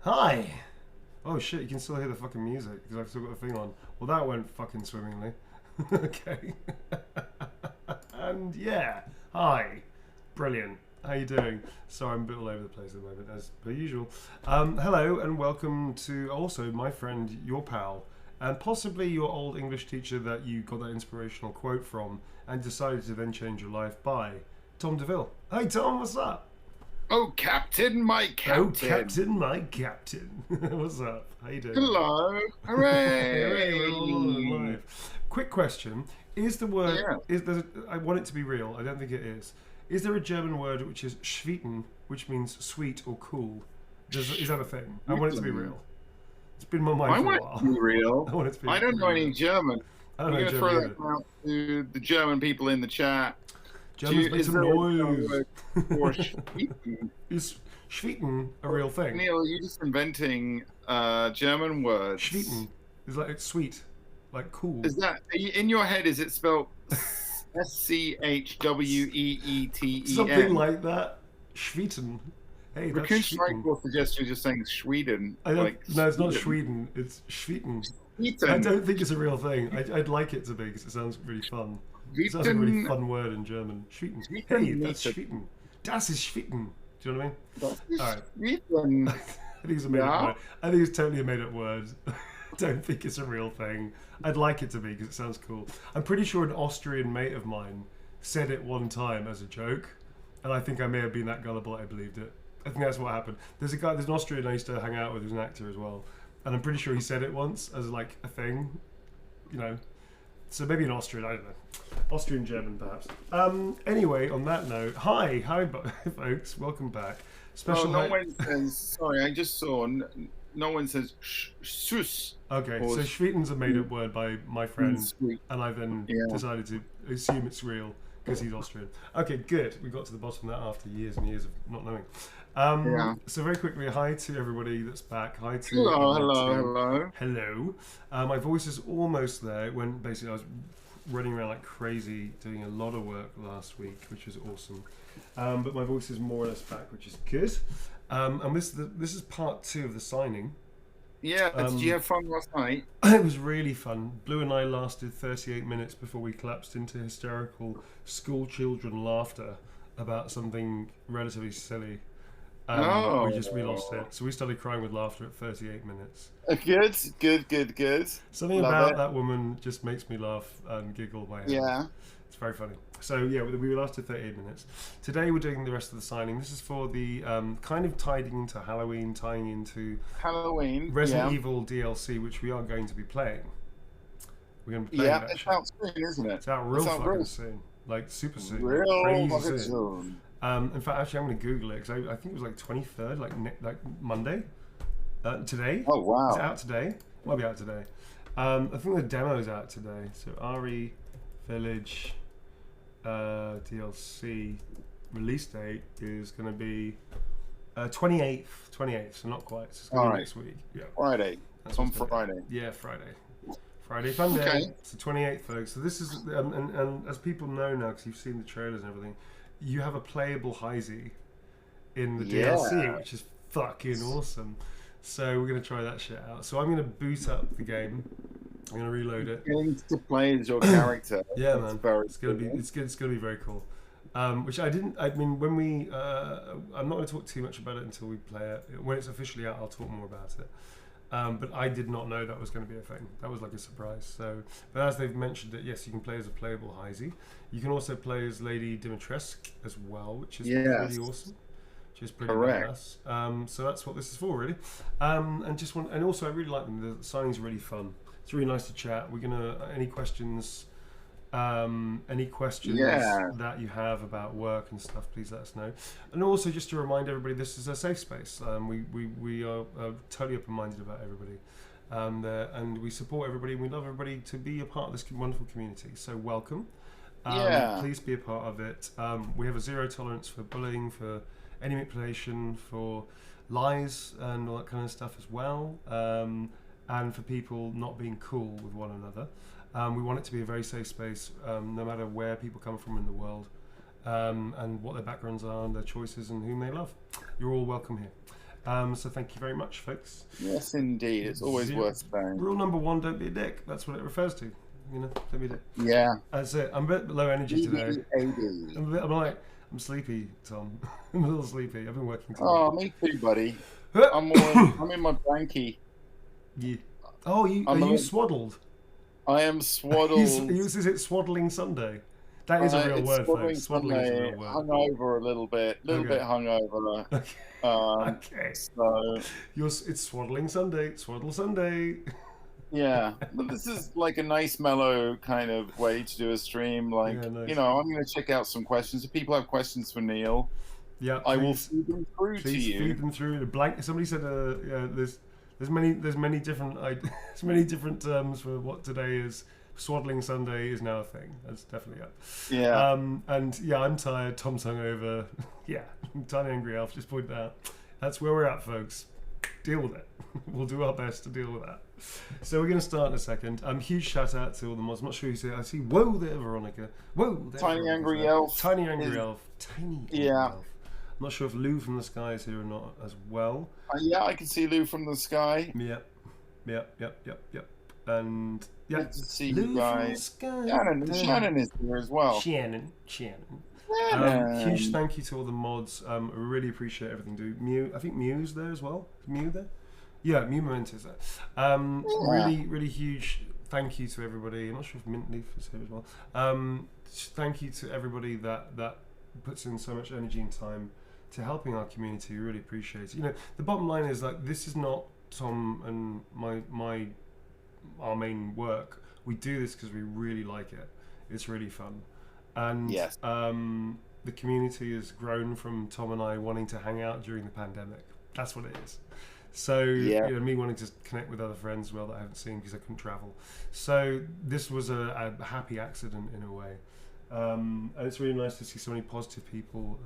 Hi! Oh shit, you can still hear the fucking music because I've still got the thing on. Well, that went fucking swimmingly. Okay. And yeah, hi. Brilliant. How you doing? Sorry, I'm a bit all over the place at the moment, as per usual. Hello and welcome to also my friend, your pal, and possibly your old English teacher that you got that inspirational quote from and decided to then change your life by, Tom DeVille. Hey Tom, what's up? Oh, Captain, my Oh, Captain. Captain, my Captain. What's up? How you doing? Hello. Hooray, we're all on and Hooray. live. Quick question. Is the word, Yeah. is there, I want it to be real, I don't think it is. Is there a German word which is schwitten, which means sweet or cool? Is that a thing? I want it to be real. It's been in my I mind for a want it to while. be real. I want it to be I don't know really any real. German. I I'm don't know going to German throw either. that out to the German people in the chat. Germans make Is some there a noise. word for schwitten? Is schwitten a real thing? Neil, you're just inventing German words. Schwitten is like it's sweet, like cool. Is that in your head? Is it spelled SCHWEETEN? Something like that. Schwitten. Hey, that's Raccoon Schwitten. Strike will suggest you're just saying Sweden. I don't, Like no, it's not Sweden. Sweden. It's Schwitten. I Sweden. don't think it's a real thing. I'd like it to be because it sounds really fun. It sounds like a really fun word in German. Schwitten. Hey, that's Schwitten. Das ist Schwitten. Do you know what I mean? All right. Sweden. I think it's a made up word. I think it's totally a made up word. I don't think it's a real thing. I'd like it to be because it sounds cool. I'm pretty sure an Austrian mate of mine said it one time as a joke, and I think I may have been that gullible I believed it. I think that's what happened. There's an Austrian I used to hang out with who's an actor as well, and I'm pretty sure he said it once as like a thing, you know. So maybe an Austrian, I don't know. Austrian German perhaps. Anyway, on that note, hi folks, welcome back. Special no one says, sorry, I just saw, no one says sus. Okay, so Schwitten's a made-up word by my friend, Sweet. and I then decided to assume it's real because he's Austrian. Okay, good. We got to the bottom of that after years and years of not knowing. So very quickly, hi to everybody that's back. Hi to hello. My voice is almost there. When basically I was running around like crazy, doing a lot of work last week, which was awesome. But my voice is more or less back, which is good. And this is part 2 of the signing. Yeah, did you have fun last night? It was really fun. Blue and I lasted 38 minutes before we collapsed into hysterical school children laughter about something relatively silly. We lost it. So we started crying with laughter at 38 minutes. Good. Something about that woman just makes me laugh and giggle my head. Yeah. It's very funny. So yeah, we lasted 38 minutes. Today we're doing the rest of the signing. This is for the kind of tying into Halloween, tying into Resident Evil DLC, which we are going to be playing. We're going to be playing that it's out soon, isn't it? It's out real fucking soon. Like super soon. Real crazy soon. In fact, actually, I'm going to Google it because I think it was like 23rd, like Monday. Today. Oh wow! Is it out today? Might be out today. I think the demo is out today. So RE Village DLC release date is going to be 28th. 28th, so not quite. So it's going to be next week. Yeah. Friday. That's on Friday. Yeah, Friday. Friday fun day. Okay. It's the 28th, folks. So this is, and as people know now, because you've seen the trailers and everything, you have a playable Heisey in the DLC, which is fucking awesome. So we're gonna try that shit out. So I'm gonna boot up the game. I'm gonna reload it. Getting to play as your character. Yeah, man. It's gonna be very cool. Which I didn't. I mean, when we, I'm not gonna talk too much about it until we play it. When it's officially out, I'll talk more about it. But I did not know that was going to be a thing. That was like a surprise. So, but as they've mentioned it, yes, you can play as a playable Heisey. You can also play as Lady Dimitrescu as well, which is pretty awesome. Which is pretty badass. So that's what this is for, really. And also I really like them. The signing's really fun. It's really nice to chat. We're gonna any questions that you have about work and stuff, please let us know. And also just to remind everybody, this is a safe space. We are totally open-minded about everybody, and we support everybody. We love everybody to be a part of this wonderful community. So welcome. Please be a part of it. We have a zero tolerance for bullying, for any manipulation, for lies and all that kind of stuff as well, and for people not being cool with one another. We want it to be a very safe space, no matter where people come from in the world, and what their backgrounds are and their choices and whom they love. You're all welcome here. So thank you very much, folks. Yes, indeed. It's always worth saying. Rule number 1: don't be a dick. That's what it refers to. You know, don't be a dick. Yeah. That's it. I'm a bit low energy today. BBAD. I'm sleepy, Tom. I'm a little sleepy. I've been working today. Oh, me too, buddy. I'm in my blankie. Yeah. Oh, are you swaddled? I am swaddled. Is it swaddling Sunday? That is a real word, folks. Swaddling is a real word. Hungover a little bit. Bit hungover. Okay. So it's swaddling Sunday. Swaddle Sunday. Yeah, but this is like a nice mellow kind of way to do a stream. Like, nice. You know, I'm going to check out some questions. If people have questions for Neil, I will feed them through to you. Feed them through. Somebody said, there's many different terms for what today is. Swaddling Sunday is now a thing. That's definitely up. Yeah. And yeah, I'm tired. Tom's hungover. Yeah, Tiny Angry Elf just pointed out. That's where we're at, folks. Deal with it. We'll do our best to deal with that. So we're going to start in a second. Huge shout out to all the mods. I'm not sure who said. I see. Whoa there, Veronica. Whoa there, Tiny Angry Elf. Tiny Angry Elf. Tiny Angry Elf. I'm not sure if Lou from the Sky is here or not as well. Yeah, I can see Lou from the Sky. Yep. And yeah, good to see Lou you guys. From the Sky. Shannon is here as well. Shannon. Huge thank you to all the mods. I really appreciate everything. Mew, I think Mew's there as well. Is Mew there? Yeah, Mew Momento's there. Really huge thank you to everybody. I'm not sure if Mint Leaf is here as well. Thank you to everybody that puts in so much energy and time to helping our community. We really appreciate it. You know, the bottom line is like this is not Tom and our main work. We do this because we really like it. It's really fun. And yes. The community has grown from Tom and I wanting to hang out during the pandemic. That's what it is. So, me wanting to connect with other friends as well that I haven't seen because I couldn't travel. So this was a happy accident in a way. And it's really nice to see so many positive people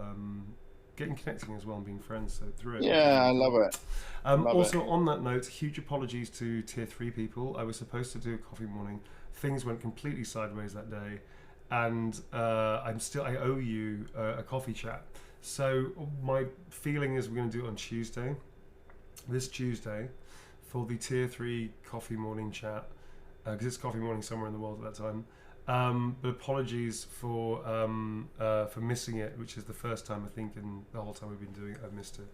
getting connecting as well and being friends through it. Yeah, I love it. On that note, huge apologies to Tier 3 people. I was supposed to do a coffee morning. Things went completely sideways that day. And I owe you a coffee chat. So my feeling is we're going to do it on Tuesday, this Tuesday, for the Tier 3 coffee morning chat, because it's coffee morning somewhere in the world at that time. But apologies for missing it, which is the first time I think in the whole time we've been doing it, I've missed it.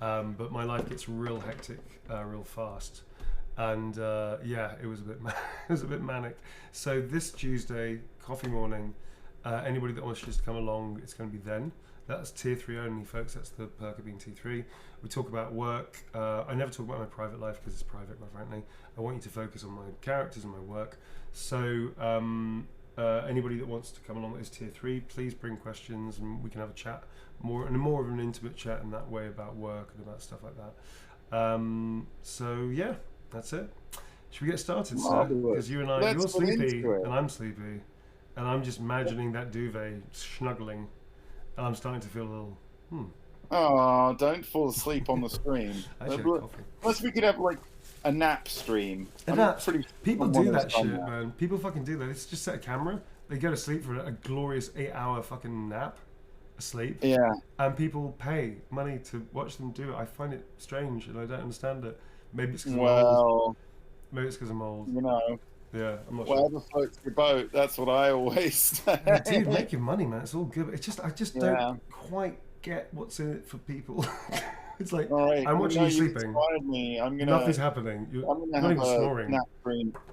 But my life gets real hectic, real fast. And it was a bit manic. So this Tuesday, coffee morning, anybody that wants to just come along, it's going to be then. That's Tier 3 only, folks. That's the perk of being Tier 3. We talk about work. I never talk about my private life because it's private, quite frankly. I want you to focus on my characters and my work. So anybody that wants to come along that is Tier 3, please bring questions and we can have a chat, more of an intimate chat in that way about work and about stuff like that. That's it. Should we get started, sir? Because you and you're sleepy and I'm sleepy, and I'm just imagining that duvet snuggling, and I'm starting to feel a little. Oh, don't fall asleep on the stream. Unless we could have like a nap stream. People do that shit, man. People fucking do that. It's just set a camera. They go to sleep for a glorious 8-hour fucking nap, asleep. Yeah. And people pay money to watch them do it. I find it strange, and I don't understand it. Maybe it's because I'm old. Maybe it's because I'm old. You know. Yeah, I'm not sure. Whatever floats your boat, that's what I always say. Dude, make your money, man. It's all good. It's just I don't quite get what's in it for people. It's like I'm watching you sleeping. Me. Nothing's happening. I'm gonna have a snoring.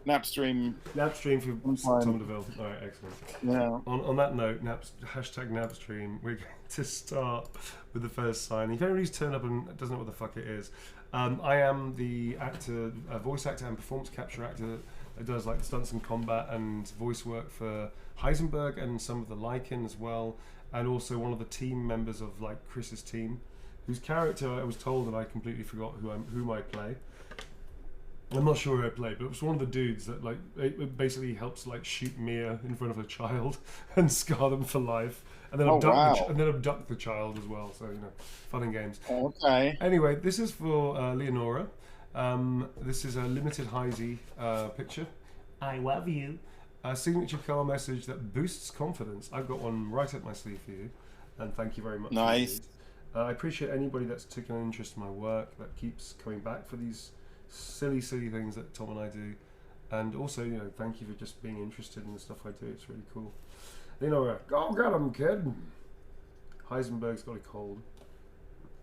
Nap stream for Tom DeVille. All right, excellent. Yeah. On that note, hashtag nap stream. We're going to start with the first sign. If anybody's turned up and doesn't know what the fuck it is, I am the actor, voice actor and performance capture actor that does like stunts and combat and voice work for Heisenberg and some of the Lycan as well, and also one of the team members of like Chris's team, whose character I was told and I completely forgot whom I play. I'm not sure who I play, but it was one of the dudes that like it basically helps like shoot Mia in front of a child and scar them for life, and then abduct the child as well. So fun and games. Okay. Anyway, this is for Leonora. This is a limited Heisey picture. I love you. A signature card message that boosts confidence. I've got one right up my sleeve for you, and thank you very much. Nice. I appreciate anybody that's taken an interest in my work, that keeps coming back for these silly things that Tom and I do. And also, thank you for just being interested in the stuff I do. It's really cool. Go get him, kid. Heisenberg's got a cold.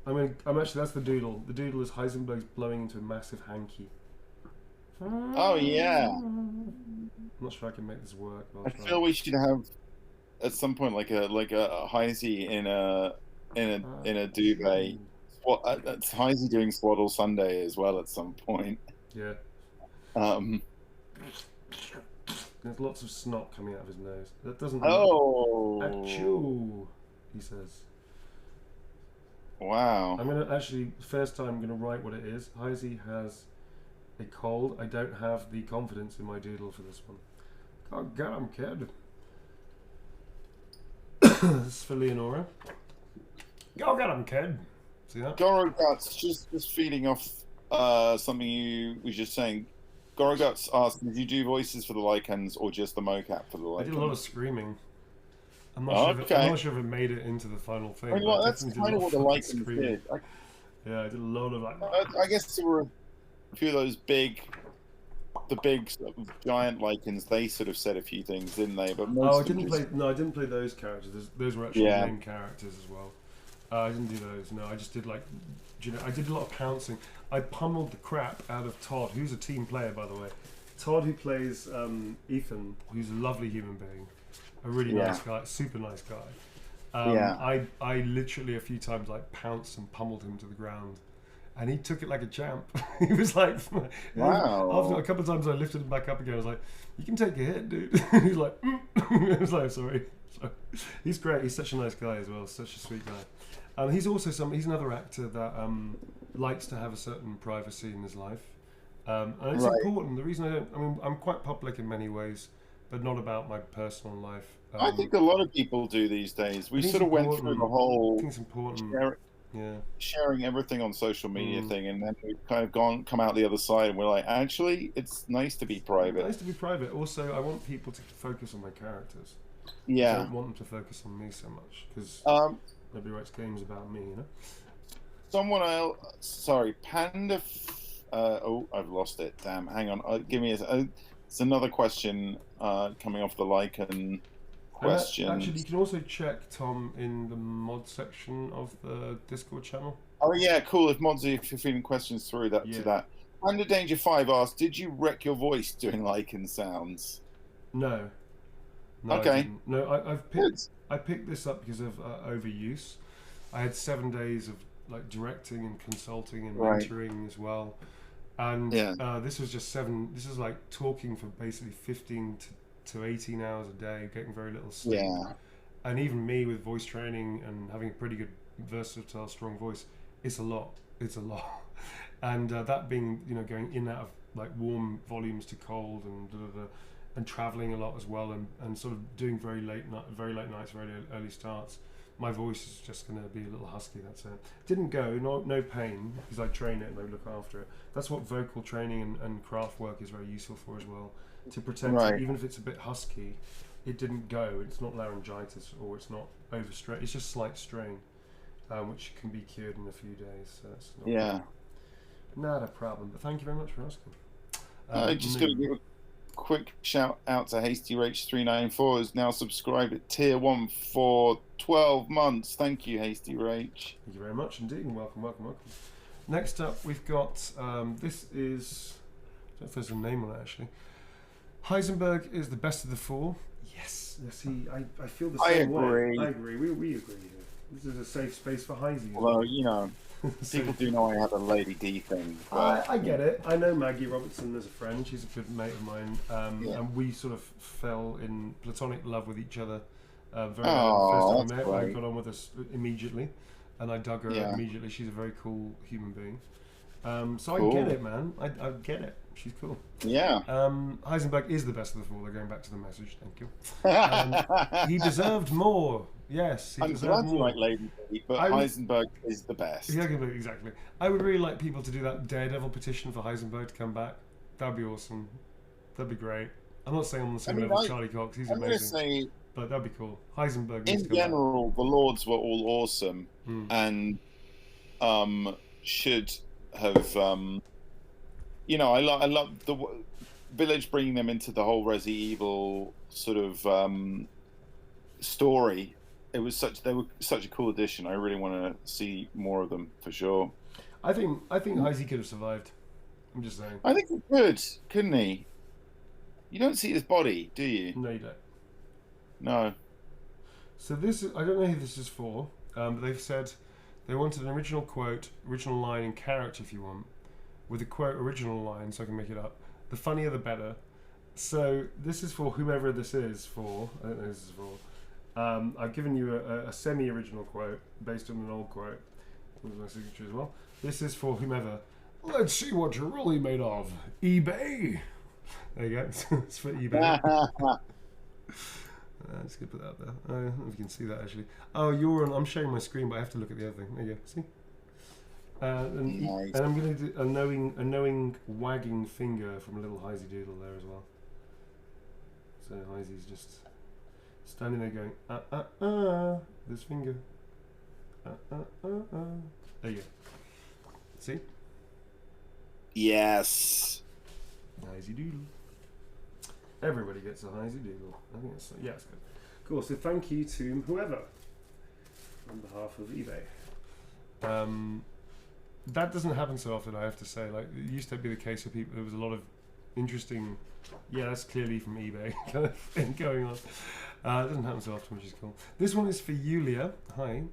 I'm actually, that's the doodle. The doodle is Heisenberg's blowing into a massive hanky. Oh yeah. I'm not sure I can make this work. I feel we should have at some point like a Heisey in a duvet. Heisey doing Swaddle Sunday as well at some point. Yeah. There's lots of snot coming out of his nose. That doesn't. Oh. Achoo, he says. Wow. I'm gonna actually first time I'm gonna write what it is. Heisey has a cold. I don't have the confidence in my doodle for this one. Oh, get him, kid. This is for Leonora. Go get him, kid. See that? Goroguts, just feeding off something you was just saying. Goroguts asked, did you do voices for the Lycans or just the mocap for the Lycans? I did a lot of screaming. I'm not sure if it made it into the final thing. I mean, that's kind of what the Lycans did. Yeah, I did a lot of like. I guess there were a few of those big sort of giant Lycans. They sort of said a few things, didn't they? But most I didn't play those characters. Those were actually main characters as well. I didn't do those. No, I just did like, I did a lot of pouncing. I pummeled the crap out of Todd, who's a team player, by the way. Todd, who plays Ethan, who's a lovely human being, a really nice guy, super nice guy. I literally a few times like pounced and pummeled him to the ground, and he took it like a champ. He was like, wow. After a couple of times I lifted him back up again. I was like, you can take a hit, dude. He's like, I was like, sorry. So, he's great. He's such a nice guy as well. Such a sweet guy. He's also he's another actor that likes to have a certain privacy in his life, and it's important. The reason I'm quite public in many ways, but not about my personal life. I think a lot of people do these days. We sort of went through the whole. I think it's important. Sharing everything on social media thing, and then we've kind of come out the other side, and we're like, actually, it's nice to be private. Nice to be private. Also, I want people to focus on my characters. Yeah. I don't want them to focus on me so much because nobody writes games about me, Someone else. Sorry, Panda. I've lost it. Damn. Hang on. Give me it's another question coming off the Lycan question. Actually, you can also check Tom in the mod section of the Discord channel. Oh yeah, cool. If you're feeding questions through that to that. Under Danger 5 asked, did you wreck your voice doing Lycan sounds? No. Okay. I picked this up because of overuse. I had 7 days of like directing and consulting and mentoring as well, and this was just 7. This is like talking for basically 15 to 18 hours a day, getting very little sleep. Yeah. And even me with voice training and having a pretty good, versatile, strong voice, it's a lot. It's a lot. And that being, going in and out of like warm volumes to cold and traveling a lot as well, and sort of doing very late nights, very early starts. My voice is just going to be a little husky. That's it. Didn't go, no pain, because I train it and I look after it. That's what vocal training and craft work is very useful for as well. To protect it, even if it's a bit husky, it didn't go. It's not laryngitis or it's not overstrain. It's just slight strain, which can be cured in a few days. So it's not a problem. But thank you very much for asking. Just going to give a quick shout out to Hasty Rach 394 who's now subscribed at tier 1 for 12 months. Thank you, Hasty Rach. Thank you very much indeed, and welcome. Next up, we've got this is, I don't know if there's a name on it actually. Heisenberg is the best of the 4. Yes, I feel the same way. I agree. We agree here. This is a safe space for Heisey. Well, people do know I have a Lady D thing. But I get it. I know Maggie Robertson as a friend. She's a good mate of mine. And we sort of fell in platonic love with each other very early. The first time I met her, I got on with us immediately. And I dug her immediately. She's a very cool human being. So I get it, man. I get it. She's cool. Yeah. Heisenberg is the best of the 4. They're going back to the message. Thank you. He deserved more. Yes, he deserved more. I'm glad you like Lady D, but Heisenberg is the best. Yeah, exactly. I would really like people to do that Daredevil petition for Heisenberg to come back. That'd be awesome. That'd be great. I'm not saying I'm on the same level as Charlie Cox. He's amazing. I'm going to say but that'd be cool. Heisenberg needs In to come back. general, the Lords were all awesome, Mm. and should have. I love the Village bringing them into the whole Resi Evil sort of story. They were such a cool addition. I really want to see more of them for sure. I think Heisey could have survived. I'm just saying. I think he could, couldn't he? You don't see his body, do you? No, you don't. No. So this is, I don't know who this is for, but they've said they wanted an original quote, original line and character if you want, with a quote original line so I can make it up. The funnier the better. So this is for whomever this is for. I don't know who this is for. I've given you a semi-original quote based on an old quote with my signature as well. This is for whomever. Let's see what you're really made of. eBay. There you go. It's for eBay. Just gonna put that up there. I don't know if you can see that actually. Oh, I'm sharing my screen, but I have to look at the other thing. There you go. See? Nice. And I'm gonna do a knowing wagging finger from a little Heisey Doodle there as well. So Heisey's just standing there going, this finger. There you go. See? Yes. Heisey Doodle. Everybody gets a Heisey Doodle. I think it's good. Cool. So thank you to whoever on behalf of eBay. That doesn't happen so often, I have to say. Like, it used to be the case for people. There was a lot of interesting. Yeah, that's clearly from eBay kind of thing going on. It doesn't happen so often, which is cool. This one is for Yulia. Hi.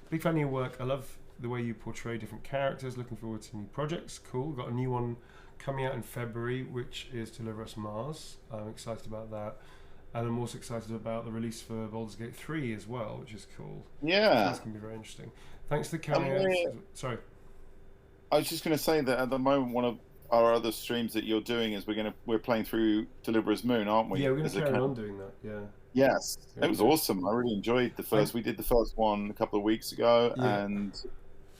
Big fan of your work. I love the way you portray different characters. Looking forward to new projects. Cool. Got a new one coming out in February, which is Deliver Us Mars. I'm excited about that. And I'm also excited about the release for Baldur's Gate 3 as well, which is cool. Yeah. That's going to be very interesting. Thanks to cameos. Sorry. I was just going to say that at the moment, one of our other streams that you're doing is we're playing through Deliverer's Moon, aren't we? Yeah, we're going to carry on doing that. Yeah. Yes, it was awesome. I really enjoyed the first. We did the first one a couple of weeks ago, and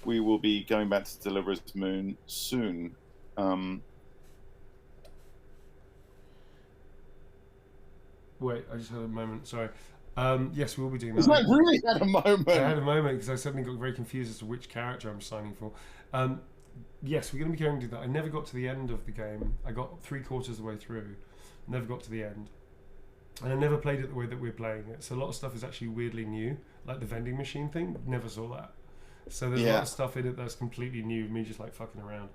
we will be going back to Deliverer's Moon soon. Wait, I just had a moment. Sorry. Yes, we will be doing that. Isn't that really had a moment? I had a moment because I suddenly got very confused as to which character I'm signing for. Yes, we're going to be going to do that. I never got to the end of the game. I got 3/4 of the way through. Never got to the end. And I never played it the way that we're playing it. So a lot of stuff is actually weirdly new. Like the vending machine thing. Never saw that. So there's a lot of stuff in it that's completely new. Me just like fucking around.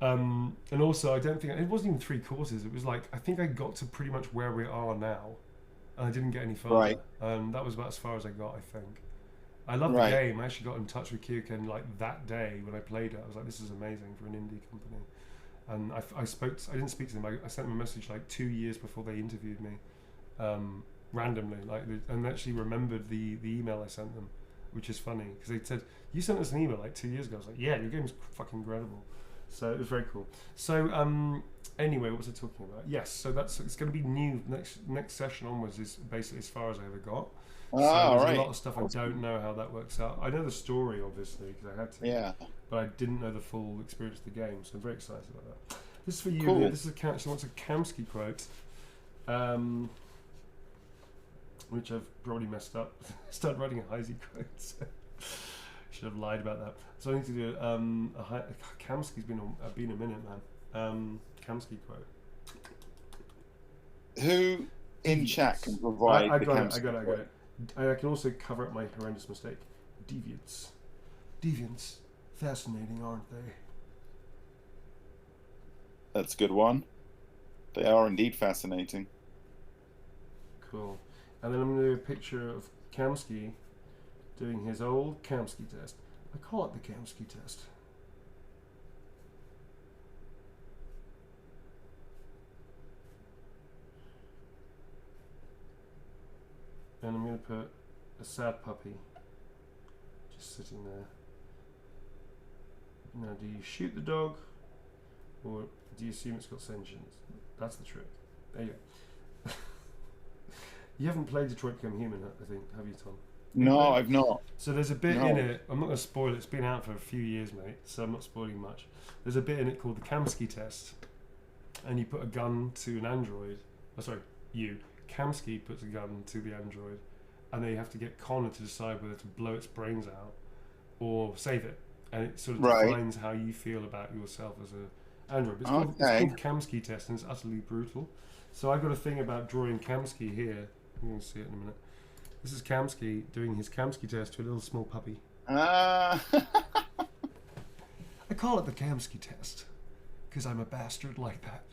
And also, I don't think... It wasn't even 3/4. It was like... I think I got to pretty much where we are now. And I didn't get any further. Right. That was about as far as I got, I think. I love the game. I actually got in touch with Kyoken like that day when I played it. I was like, this is amazing for an indie company. And I didn't speak to them. I sent them a message like 2 years before they interviewed me, randomly. And actually remembered the email I sent them, which is funny because they said, you sent us an email like 2 years ago. I was like, yeah, your game's fucking incredible. So it was very cool. So anyway, what was I talking about? Yes, so it's going to be new. Next session onwards is basically as far as I ever got. So there's a lot of stuff I don't know how that works out. I know the story, obviously, because I had to. Yeah. But I didn't know the full experience of the game, so I'm very excited about that. This is for you. Cool. This is she wants a Kamsky quote, which I've probably messed up. Started writing a Heisey quote. So should have lied about that. So I need to do Kamsky's been a minute, man. Kamsky quote. Who in chat can provide I the got Kamsky it. quote? I can also cover up my horrendous mistake. Deviants. Deviants. Fascinating, aren't they? That's a good one. They are indeed fascinating. Cool. And then I'm going to do a picture of Kamsky doing his old Kamsky test. I call it the Kamsky test. And I'm going to put a sad puppy just sitting there. Now, do you shoot the dog or do you assume it's got sentience? That's the trick. There you go. You haven't played Detroit Become Human, I think, have you, Tom? No, I've not. So there's a bit in it, I'm not going to spoil it, it's been out for a few years, mate, so I'm not spoiling much. There's a bit in it called the Kamsky test, and you put a gun to an android, Kamsky puts a gun to the android, and they have to get Connor to decide whether to blow its brains out or save it, and it sort of defines how you feel about yourself as a android. It's called Kamsky test, and it's utterly brutal. So I've got a thing about drawing Kamsky here. You're going to see it in a minute. This is Kamsky doing his Kamsky test to a little small puppy. I call it the Kamsky test because I'm a bastard like that.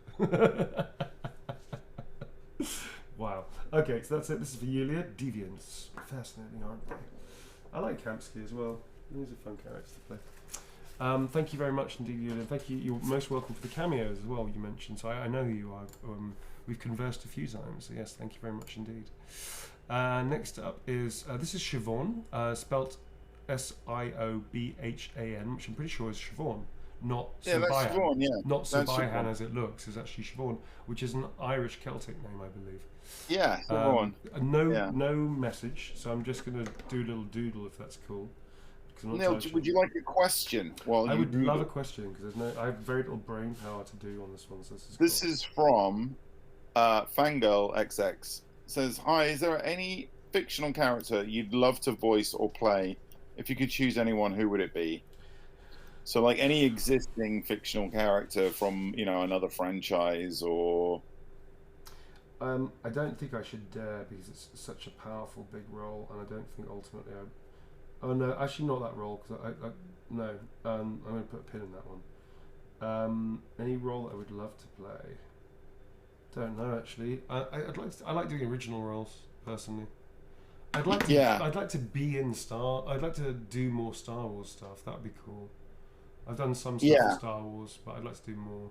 Wow. Okay, so that's it. This is for Yulia. Deviants. Fascinating, aren't they? I like Kamsky as well. He's a fun character to play. Thank you very much indeed, Yulia. Thank you. You're most welcome for the cameos as well, you mentioned. So I know who you are. We've conversed a few times. So yes, thank you very much indeed. Next up is, this is Siobhan, spelt Siobhan, which I'm pretty sure is Siobhan. Not Siobhan, not Siobhan as it looks. Is actually Siobhan, which is an Irish Celtic name, I believe. Yeah, Siobhan. No message, so I'm just going to do a little doodle if that's cool. Neil, would you like a question? I would love a question because I have very little brain power to do on this one. So this is from Fangirl XX. Says, hi, is there any fictional character you'd love to voice or play? If you could choose anyone, who would it be? So, like any existing fictional character from, another franchise or... I don't think I should dare because it's such a powerful, big role, and I don't think ultimately Oh, no, actually not that role, because I'm going to put a pin in that one. Any role that I would love to play? Don't know, actually. I like doing original roles, personally. I'd like to be in I'd like to do more Star Wars stuff. That'd be cool. I've done some stuff in Star Wars, but I'd like to do more.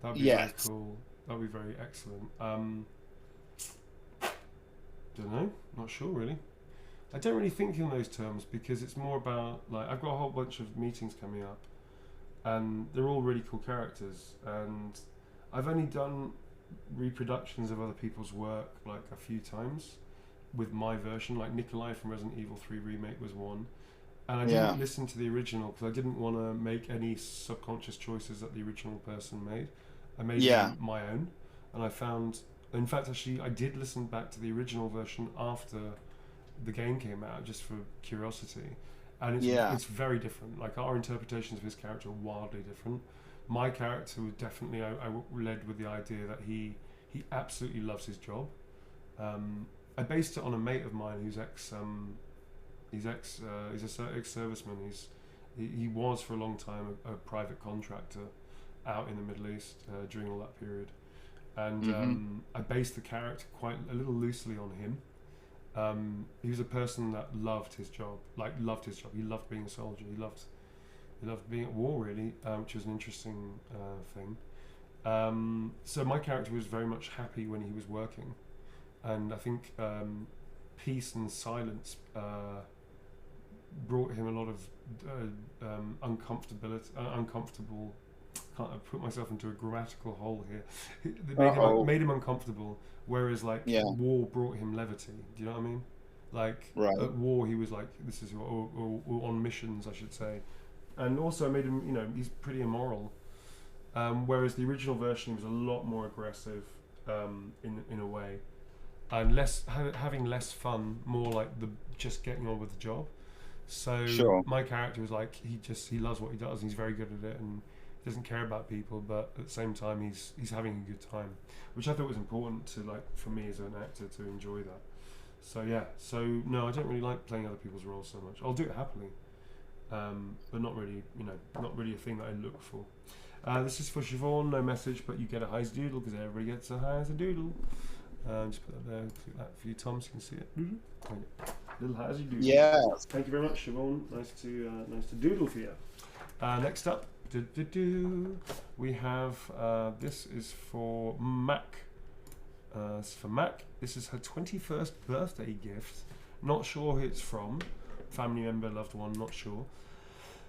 That'd be very cool. That'd be very excellent. Don't know. Not sure, really. I don't really think in those terms because it's more about, like, I've got a whole bunch of meetings coming up, and they're all really cool characters, and I've only done reproductions of other people's work like a few times with my version, like Nikolai from Resident Evil 3 Remake was one, and I didn't listen to the original because I didn't want to make any subconscious choices that the original person made. I made them my own, and I found, in fact, actually, I did listen back to the original version after the game came out just for curiosity, and it's very different. Like, our interpretations of his character are wildly different. My character was definitely, I led with the idea that he absolutely loves his job. I based it on a mate of mine who's he's a ex-serviceman. He was for a long time a private contractor out in the Middle East during all that period, and I based the character quite a little loosely on him. He was a person that loved his job. He loved being a soldier. He loved being at war, really, which was an interesting thing. So my character was very much happy when he was working, and I think peace and silence brought him a lot of uncomfortable. Can't I put myself into a grammatical hole here? Made him uncomfortable. Whereas, war brought him levity. Do you know what I mean? Like, at war, he was like, this is, or on missions, I should say. And also made him, he's pretty immoral. Whereas the original version, he was a lot more aggressive, in a way. And having less fun, more like just getting on with the job. So my character was like, he loves what he does, and he's very good at it, and he doesn't care about people, but at the same time he's having a good time, which I thought was important to, like, for me as an actor to enjoy that. So no, I don't really like playing other people's roles so much. I'll do it happily, but not really a thing that I look for. This is for Siobhan, no message, but you get a highs doodle because everybody gets a highs doodle. Just put that there, click that for you, Tom, so you can see it. Little highs doodle. Yeah. Thank you very much, Siobhan. Nice to doodle for you. Next up, we have this is for Mac. This is her 21st birthday gift. Not sure who it's from. Family member, loved one, not sure.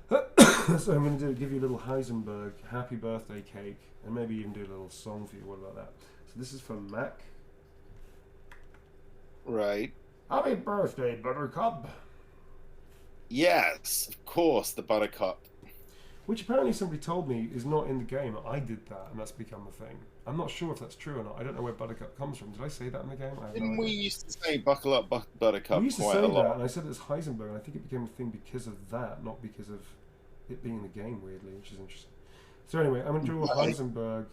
So I'm going to give you a little Heisenberg happy birthday cake, and maybe even do a little song for you. What about that? So this is from Mac. Right. Happy birthday, Buttercup. Yes, of course, the Buttercup. which apparently somebody told me is not in the game. I did that, and that's become a thing. I'm not sure if that's true or not. I don't know where Buttercup comes from. Did I say that in the game? I have no Didn't we idea. used to say "buckle up, Buttercup" We used to quite say a that, lot? and I said it was Heisenberg, and I think it became a thing because of that, not because of it being in the game, weirdly, which is interesting. So anyway, I'm going to draw a Right. Heisenberg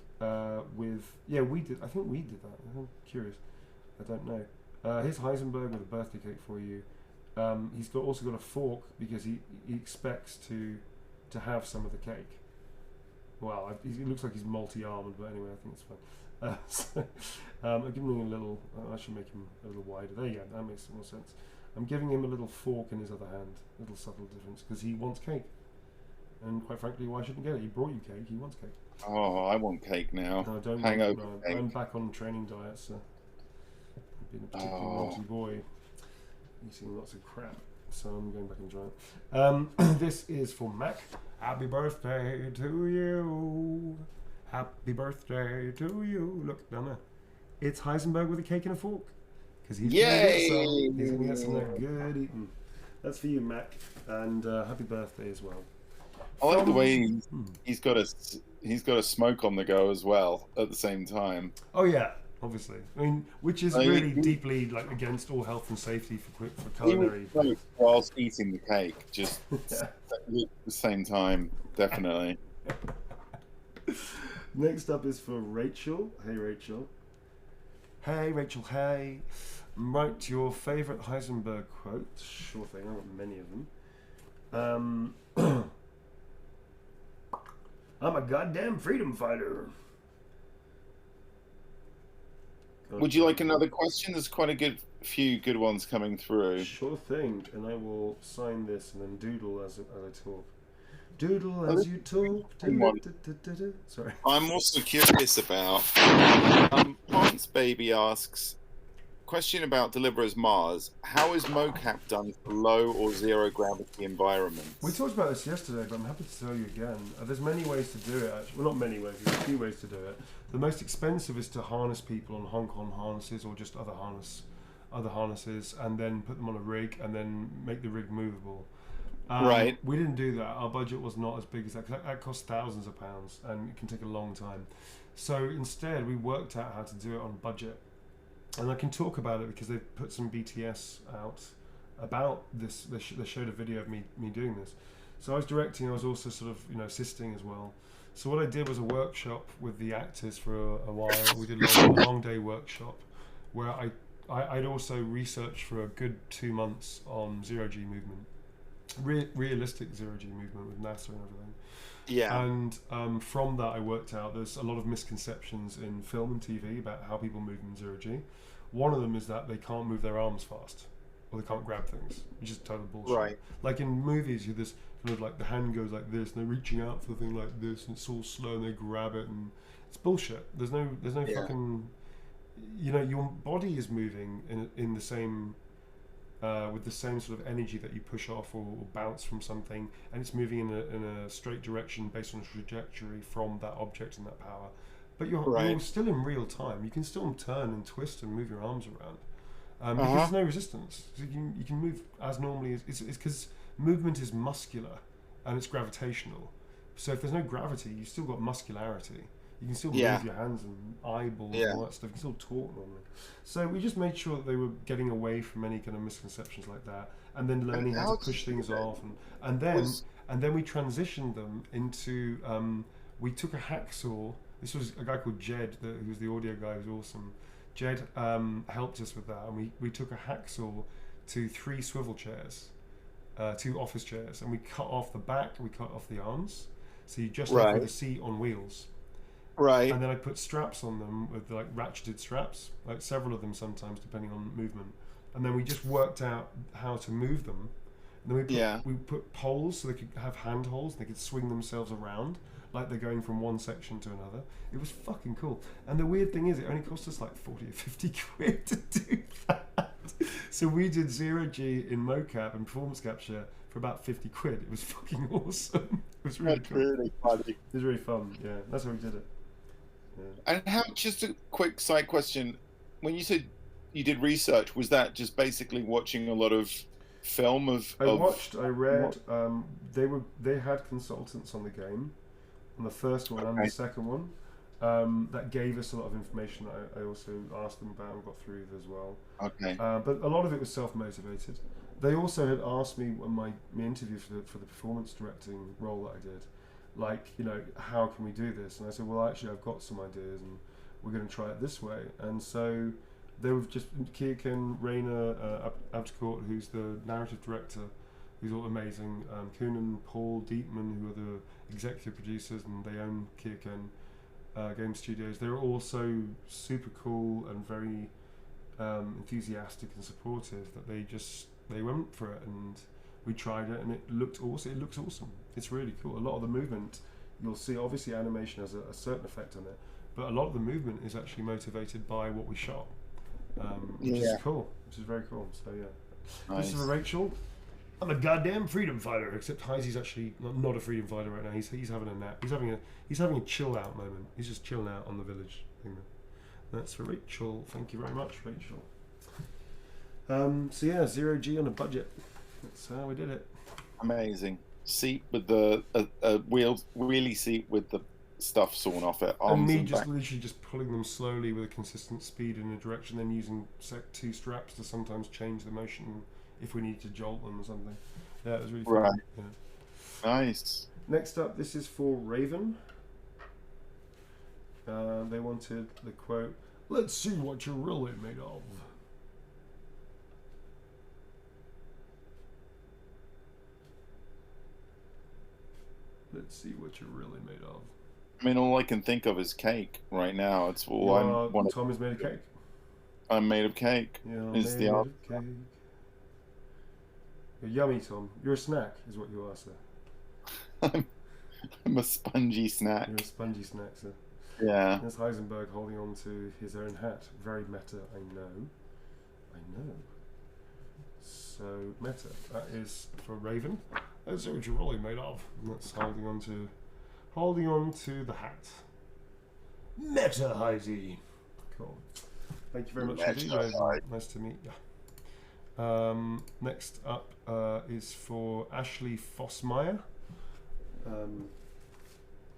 with... Yeah, we did. I think we did that. I'm curious. I don't know. Here's Heisenberg with a birthday cake for you. He's also got a fork because he expects to have some of the cake. Well, he looks like he's multi-armed, but anyway, I think it's fine. I'm giving him a little... I should make him a little wider. There you go. That makes more sense. I'm giving him a little fork in his other hand. Little subtle difference, because he wants cake. And quite frankly, why shouldn't he get it? He brought you cake. He wants cake. Oh, I want cake now. No, I don't. Hangover No, cake. I'm back on training diet, so I've been a particularly naughty boy, eating lots of crap. So I'm going back and trying. This is for Mac. Happy birthday to you. Happy birthday to you. Look down there. It's Heisenberg with a cake and a fork. Because he's going to get some. He's going to get some of that good eating. That's for you, Mac. And happy birthday as well. I like the way he's got a smoke on the go as well at the same time. Oh yeah, obviously. I mean, which is really deeply against all health and safety for culinary. Whilst eating the cake, just at the same time, definitely. Next up is for Rachel. Hey Rachel. Hey Rachel. Hey. Write your favourite Heisenberg quote. Sure thing. I've got many of them. I'm a goddamn freedom fighter. Would you like another question? There's quite a few good ones coming through. Sure thing, and I will sign this and then doodle as I talk. Doodle as you talk. Sorry. I'm also curious about. Plants Baby asks, question about Deliverers Mars. How is mocap done for low or zero gravity environments? We talked about this yesterday, but I'm happy to tell you again. There's many ways to do it, actually. Well, not many ways, there's a few ways to do it. The most expensive is to harness people on Hong Kong harnesses or just other harnesses, and then put them on a rig and then make the rig movable. Right. We didn't do that. Our budget was not as big as that, 'cause that costs thousands of pounds and it can take a long time. So instead, we worked out how to do it on budget. And I can talk about it because they've put some BTS out about this. They showed a video of me doing this. So I was directing. I was also sort of assisting as well. So what I did was a workshop with the actors for a while. We did a long day workshop where I'd also researched for a good 2 months on zero G movement, realistic zero G movement with NASA and everything. Yeah. And from that, I worked out there's a lot of misconceptions in film and TV about how people move in zero G. One of them is that they can't move their arms fast, or they can't grab things, which is total bullshit. Right. Like in movies, you this kind of like the hand goes like this, and they're reaching out for the thing like this, and it's all slow, and they grab it, and it's bullshit. There's no fucking, your body is moving in the same. With the same sort of energy that you push off or bounce from something, and it's moving in a straight direction based on a trajectory from that object and that power. But you're still in real time. You can still turn and twist and move your arms around because there's no resistance. So you can move as normally as it's because movement is muscular and it's gravitational. So if there's no gravity, you've still got muscularity. You can still move your hands and eyeballs and all that stuff. You can still talk normally. So we just made sure that they were getting away from any kind of misconceptions like that, and then learning how to push things off, and then we transitioned them into. We took a hacksaw. This was a guy called Jed, who was the audio guy, who was awesome. Jed helped us with that, and we took a hacksaw to 3 swivel chairs, 2 office chairs, and we cut off the back, we cut off the arms, so you just left with a seat on wheels. Right. And then I put straps on them with ratcheted straps, like several of them sometimes, depending on movement. And then we just worked out how to move them. And then we put poles so they could have handholds, they could swing themselves around like they're going from one section to another. It was fucking cool. And the weird thing is, it only cost us like 40 or 50 quid to do that. So we did zero G in mocap and performance capture for about 50 quid. It was fucking awesome. It was really cool. Really funny. It was really fun. Yeah, that's how we did it. Yeah. And just a quick side question. When you said you did research, was that just basically watching a lot of film of? I watched. I read. They had consultants on the game, on the first one and the second one. That gave us a lot of information. I also asked them about and got through it as well. Okay. But a lot of it was self-motivated. They also had asked me on my interview for the performance directing role that I did, like, you know, how can we do this? And I said, well, actually, I've got some ideas, and we're going to try it this way. And so they were just Kirken, Rainer, Abtecourt, who's the narrative director, who's all amazing. Kuhn, Paul Dietman, who are the executive producers, and they own Kirken Game Studios. They were all so super cool and very enthusiastic and supportive that they went for it, and we tried it, and it looked awesome. It looks awesome. It's really cool. A lot of the movement, you'll see, obviously animation has a certain effect on it, but a lot of the movement is actually motivated by what we shot, which is cool, which is very cool. So yeah. Nice. This is for Rachel. I'm a goddamn freedom fighter, except Heizi's actually not a freedom fighter right now. He's having a nap. He's having a chill out moment. He's just chilling out on the village thing. That's for Rachel. Thank you very much, Rachel. So yeah, 0G on a budget. That's how we did it. Amazing. Seat with the wheelie seat with the stuff sawn off it. And me just literally just pulling them slowly with a consistent speed in a direction, then using two straps to sometimes change the motion if we need to jolt them or something. Yeah, it was really fun. Right. Yeah. Nice. Next up, this is for Raven. They wanted the quote, "Let's see what you're really made of." Let's see what you're really made of. I mean, all I can think of is cake right now. It's all Tom is made of cake. I'm made of cake. Yeah, is the of cake. You're yummy, Tom. You're a snack, is what you are, sir. I'm a spongy snack. You're a spongy snack, sir. Yeah. There's Heisenberg holding on to his own hat. Very meta, I know. So, meta. That is for Raven. That's what you're really made of. And that's holding on to the hat. Meta, Heisey. Cool. Thank you very much indeed, Raven. Nice to meet you. Next up is for Ashley Fossmeyer.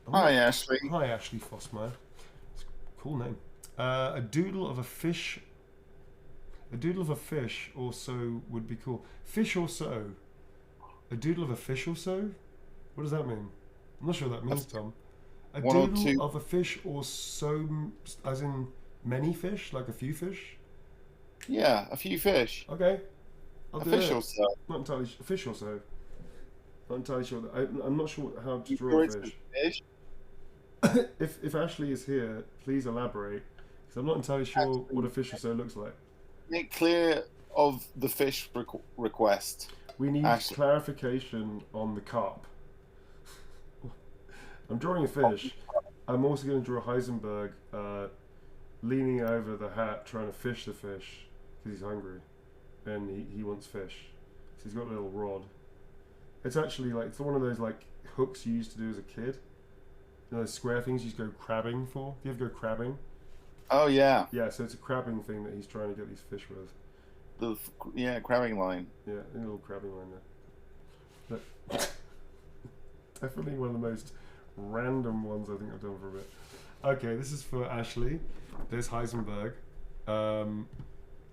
Hi, Ashley. Hi, Ashley Fossmeyer. It's a cool name. A doodle of a fish. A doodle of a fish or so would be cool. Fish or so. A doodle of a fish or so? What does that mean? I'm not sure what that means, Tom. A doodle of a fish or so, as in many fish, like a few fish? Yeah, a few fish. Okay. I'll do fish it. or so. Not entirely sure. Fish or so. Not entirely sure. I'm not sure how to draw a fish. If Ashley is here, please elaborate, because I'm not entirely sure what a fish or so looks like. Make clear of the fish request. We need clarification on the carp. I'm drawing a fish. I'm also going to draw Heisenberg leaning over the hat, trying to fish the fish because he's hungry, and he wants fish. So he's got a little rod. It's actually like it's one of those like hooks you used to do as a kid. You know, those square things you used to go crabbing for. Do you ever go crabbing? Oh yeah. Yeah, so it's a crabbing thing that he's trying to get these fish with. Crabbing line. Yeah, a little crabbing line there. But definitely one of the most random ones I think I've done for a bit. Okay, this is for Ashley. There's Heisenberg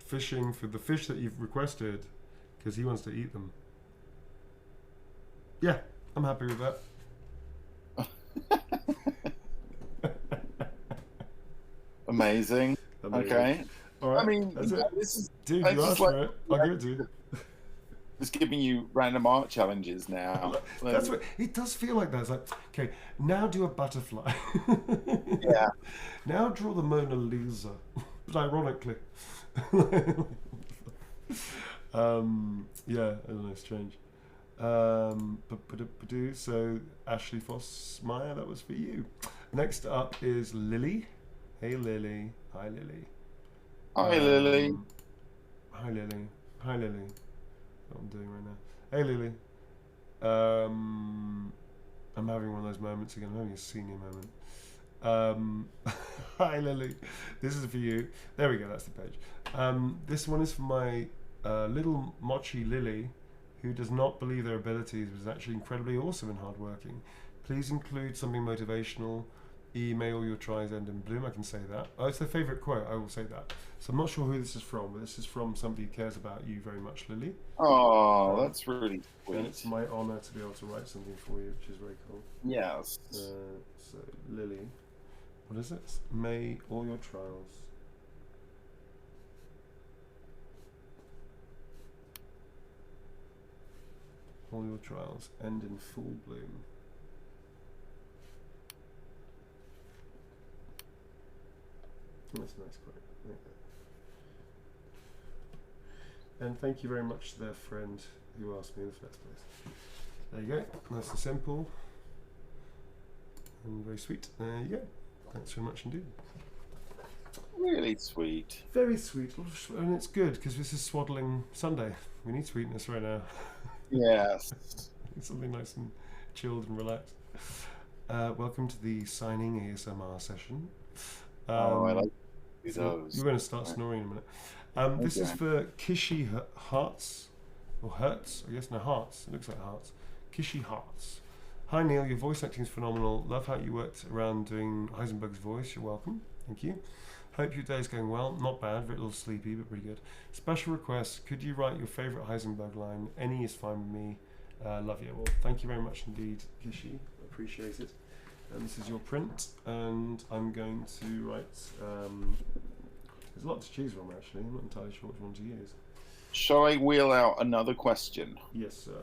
fishing for the fish that you've requested because he wants to eat them. Yeah, I'm happy with that. Amazing. Okay. All right. I mean, this is dude. You asked for it. I'll give it to you. Just giving you random art challenges now. That's what it does feel like. That it's like, okay, now do a butterfly. Yeah. Now draw the Mona Lisa, but ironically. Yeah, I don't know, strange. So Ashley Fossmeyer, that was for you. Next up is Lily. Hey Lily. Hi Lily. Hi Lily. Hi Lily. Hi Lily. What I'm doing right now. Hey Lily. I'm having one of those moments again. I'm having a senior moment. Hi Lily. This is for you. There we go. That's the page. This one is for my little mochi Lily. who does not believe their abilities but is actually incredibly awesome and hardworking. Please include something motivational. Email your tries end in bloom. I can say that. Oh, it's their favourite quote. I will say that. So I'm not sure who this is from, but this is from somebody who cares about you very much, Lily. Oh, that's really sweet. And it's my honour to be able to write something for you, which is very cool. Yes. So Lily, what is it? May all your trials. All your trials end in full bloom. That's a nice quote. Yeah. And thank you very much to their friend who asked me in the first place. There you go. Nice and simple. And very sweet. There you go. Thanks very much indeed. Really sweet. Very sweet. And it's good because this is Swaddling Sunday. We need sweetness right now. Yes. Something nice and chilled and relaxed. Welcome to the signing ASMR session. I like so those. you're going to start snoring in a minute. This is for Kishi Hearts, or Hertz, I guess. No, Hearts. It looks like Hearts. Kishi Hearts. Hi Neil, your voice acting is phenomenal. Love how you worked around doing Heisenberg's voice. You're welcome. Thank you. Hope your day's going well. Not bad, very little sleepy, but pretty good. Special request, could you write your favourite Heisenberg line? Any is fine with me. Love you. Well, thank you very much indeed, Kishi. Appreciate it. And this is your print, and I'm going to write. There's a lot to choose from, actually. I'm not entirely sure which one to use. Shall I wheel out another question? Yes, sir.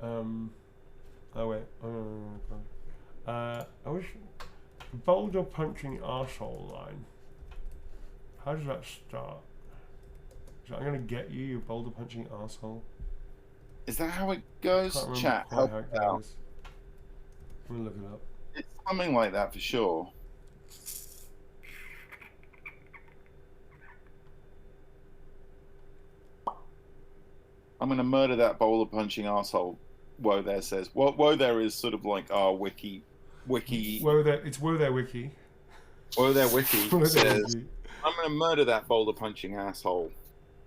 Oh wait. I wish boulder punching arsehole line. How does that start? So I'm gonna get you, you boulder punching arsehole. Is that how it goes? Chat, help out. I'm gonna look it up. It's something like that for sure. I'm going to murder that boulder punching arsehole. Whoa there says. Whoa there is sort of like our wiki. Whoa there, it's Whoa there wiki. Whoa there wiki Whoa there says, wiki. I'm going to murder that boulder punching asshole.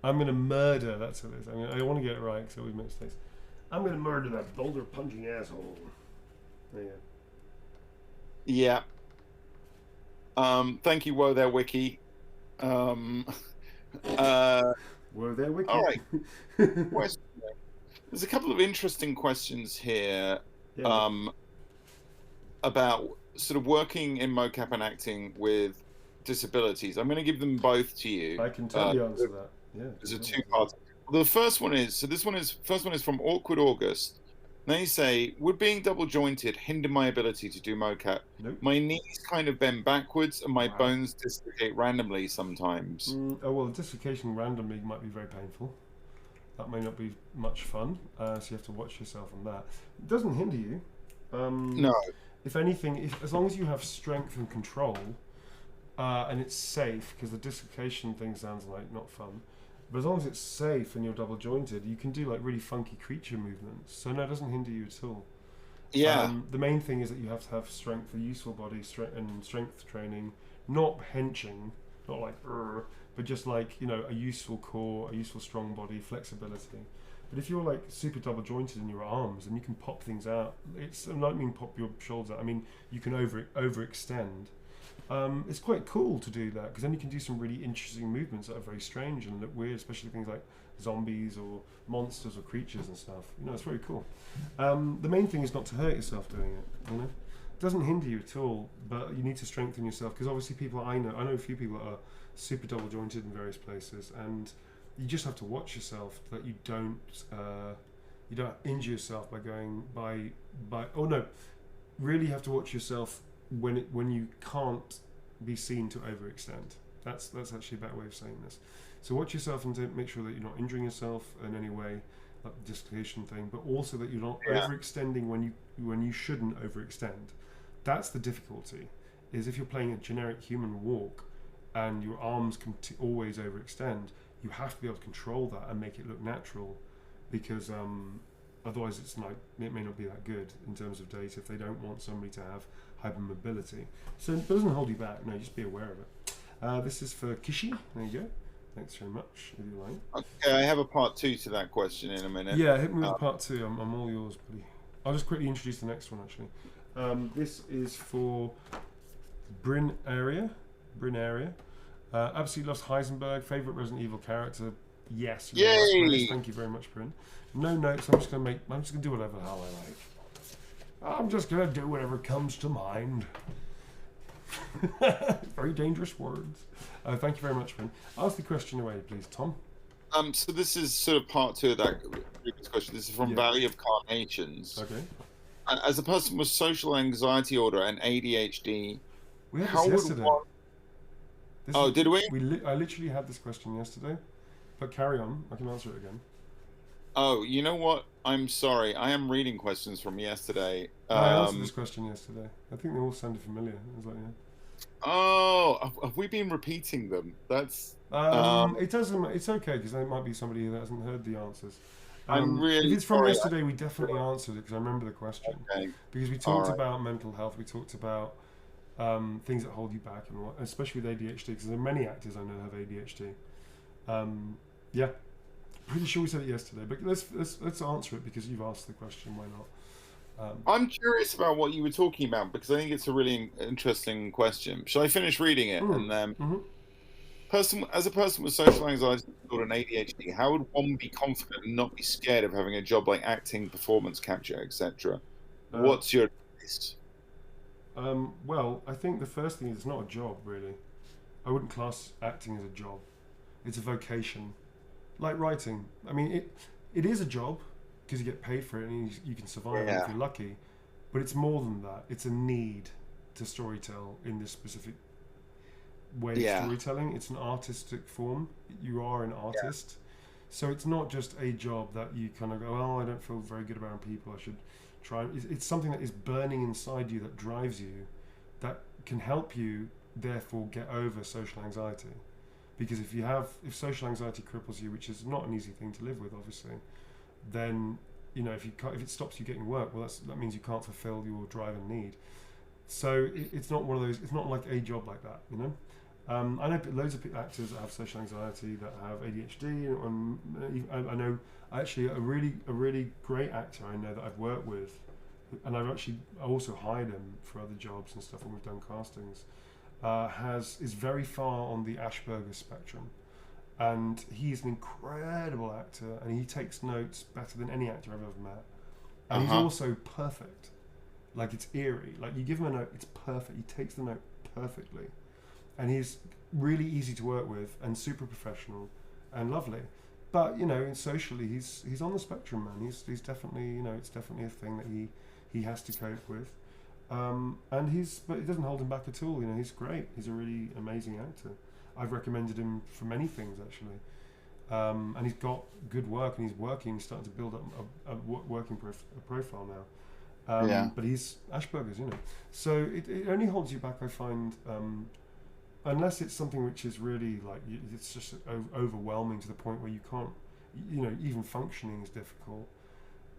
I'm going to murder, that's what it is. I want to get it right because I always make mistakes. I'm going to murder that boulder punching asshole. There you go. Yeah. Thank you, Whoa there wiki. Whoa there wiki. All right. There's a couple of interesting questions here. Yeah. About sort of working in mocap and acting with disabilities. I'm going to give them both to you. I can totally answer that. Yeah. There's a two-part. The first one is first one is from Awkward August. They say, would being double jointed hinder my ability to do mocap? Nope. My knees kind of bend backwards and my bones dislocate randomly sometimes. Oh well, dislocation randomly might be very painful. That may not be much fun. So you have to watch yourself on that. It doesn't hinder you. No. If anything, as long as you have strength and control, and it's safe, because the dislocation thing sounds like not fun, but as long as it's safe and you're double jointed, you can do like really funky creature movements. So no, it doesn't hinder you at all. Yeah. The main thing is that you have to have strength, a useful body, and strength training, not henching, not like, but just like, you know, a useful core, a useful strong body, flexibility. But if you're like super double jointed in your arms and you can pop things out, it's I don't mean pop your shoulders out. I mean you can overextend. It's quite cool to do that because then you can do some really interesting movements that are very strange and look weird, especially things like zombies or monsters or creatures and stuff. You know, it's very cool. The main thing is not to hurt yourself doing it. You know, it doesn't hinder you at all, but you need to strengthen yourself because obviously people I know a few people that are super double jointed in various places and you just have to watch yourself that you don't injure yourself by going by really have to watch yourself when you can't be seen to overextend. That's actually a better way of saying this. So watch yourself and make sure that you're not injuring yourself in any way, like the dislocation thing, but also that you're not overextending when you shouldn't overextend. That's the difficulty. Is if you're playing a generic human walk and your arms can always overextend, you have to be able to control that and make it look natural, because otherwise it's like it may not be that good in terms of data if they don't want somebody to have hypermobility. So it doesn't hold you back. No, just be aware of it. This is for Kishi. There you go. Thanks very much, if you like. Okay, I have a part 2 to that question in a minute. Yeah, hit me with part 2. I'm all yours, buddy. I'll just quickly introduce the next one, actually. This is for Bryn Area. Absolutely loves Heisenberg. Favorite Resident Evil character? Yes. Yay! Thank you very much, Bryn. No notes. I'm just gonna do whatever the hell I like. I'm just gonna do whatever comes to mind. Very dangerous words. Thank you very much, Bryn. Ask the question away, please, Tom. So this is sort of part 2 of that previous question. This is from Valley of Carnations. Okay. As a person with social anxiety disorder and ADHD, We had how this would yesterday. one... Did we? I literally had this question yesterday, but carry on. I can answer it again. Oh, you know what? I'm sorry. I am reading questions from yesterday. I answered this question yesterday. I think they all sounded familiar. I was like, yeah. Oh, have we been repeating them? That's... It doesn't. It's okay because there might be somebody who hasn't heard the answers. I'm really If it's from sorry. yesterday, we definitely answered it because I remember the question. Okay. Because we talked about mental health. We talked about things that hold you back, and especially with ADHD, because there are many actors I know have ADHD. Yeah, pretty sure we said it yesterday, but let's answer it because you've asked the question. Why not? I'm curious about what you were talking about because I think it's a really interesting question. Shall I finish reading it and then? As a person with social anxiety disorder and ADHD, how would one be confident and not be scared of having a job like acting, performance capture, etc.? What's your advice? Well, I think the first thing is it's not a job, really. I wouldn't class acting as a job. It's a vocation. Like writing. I mean, it is a job because you get paid for it and you can survive if you're lucky. But it's more than that. It's a need to storytell in this specific way of storytelling. It's an artistic form. You are an artist. So it's not just a job that you kind of go, oh, I don't feel very good around people. I should try. It's something that is burning inside you that drives you, that can help you therefore get over social anxiety. Because if social anxiety cripples you, which is not an easy thing to live with, obviously, then if it stops you getting work, well, that means you can't fulfill your drive and need. So it's not one of those. It's not like a job like that, I know loads of actors that have social anxiety, that have ADHD, and I know actually a really great actor I know that I've worked with, and I also hired him for other jobs and stuff when we've done castings. Is very far on the Asperger's spectrum, and he's an incredible actor, and he takes notes better than any actor I've ever met, and he's also perfect. Like, it's eerie. Like, you give him a note, it's perfect. He takes the note perfectly. And he's really easy to work with and super professional and lovely. But, socially, he's on the spectrum, man. He's definitely, it's definitely a thing that he has to cope with. But it doesn't hold him back at all. He's great. He's a really amazing actor. I've recommended him for many things, actually. And he's got good work, and he's starting to build up a working profile now. But he's Asperger's, So it only holds you back, I find, unless it's something which is really like, it's just overwhelming to the point where you can't, even functioning is difficult.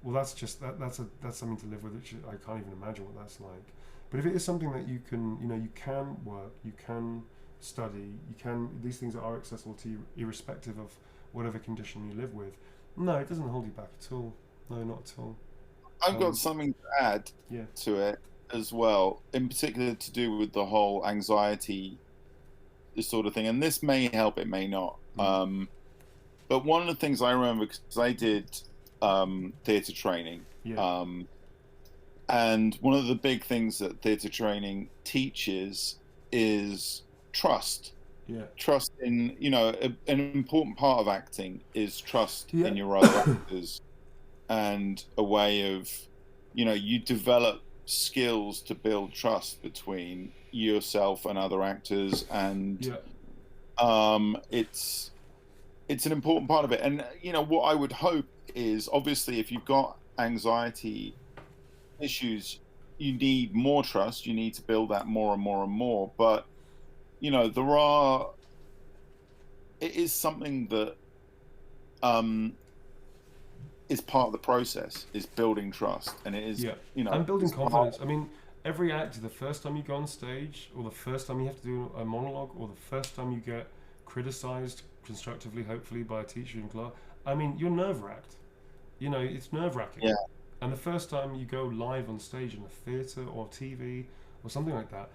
Well, that's something to live with, which I can't even imagine what that's like. But if it is something that you can, you can work, you can study, these things are accessible to you irrespective of whatever condition you live with. No, it doesn't hold you back at all. No, not at all. I've got something to add to it as well, in particular to do with the whole anxiety sort of thing. And this may help, it may not. But one of the things I remember, because I did theatre training, and one of the big things that theatre training teaches is trust. Trust in, an important part of acting is trust in your other actors. And a way of, you develop skills to build trust between yourself and other actors, and it's an important part of it. And what I would hope is, obviously, if you've got anxiety issues, you need more trust. You need to build that more and more and more. But it is something that is part of the process, is building trust, and it is and building confidence. I mean, every actor, the first time you go on stage, or the first time you have to do a monologue, or the first time you get criticized constructively, hopefully, by a teacher in class. I mean, you're nerve-wracked. You know, it's nerve-wracking. Yeah. And the first time you go live on stage in a theatre or TV or something like that,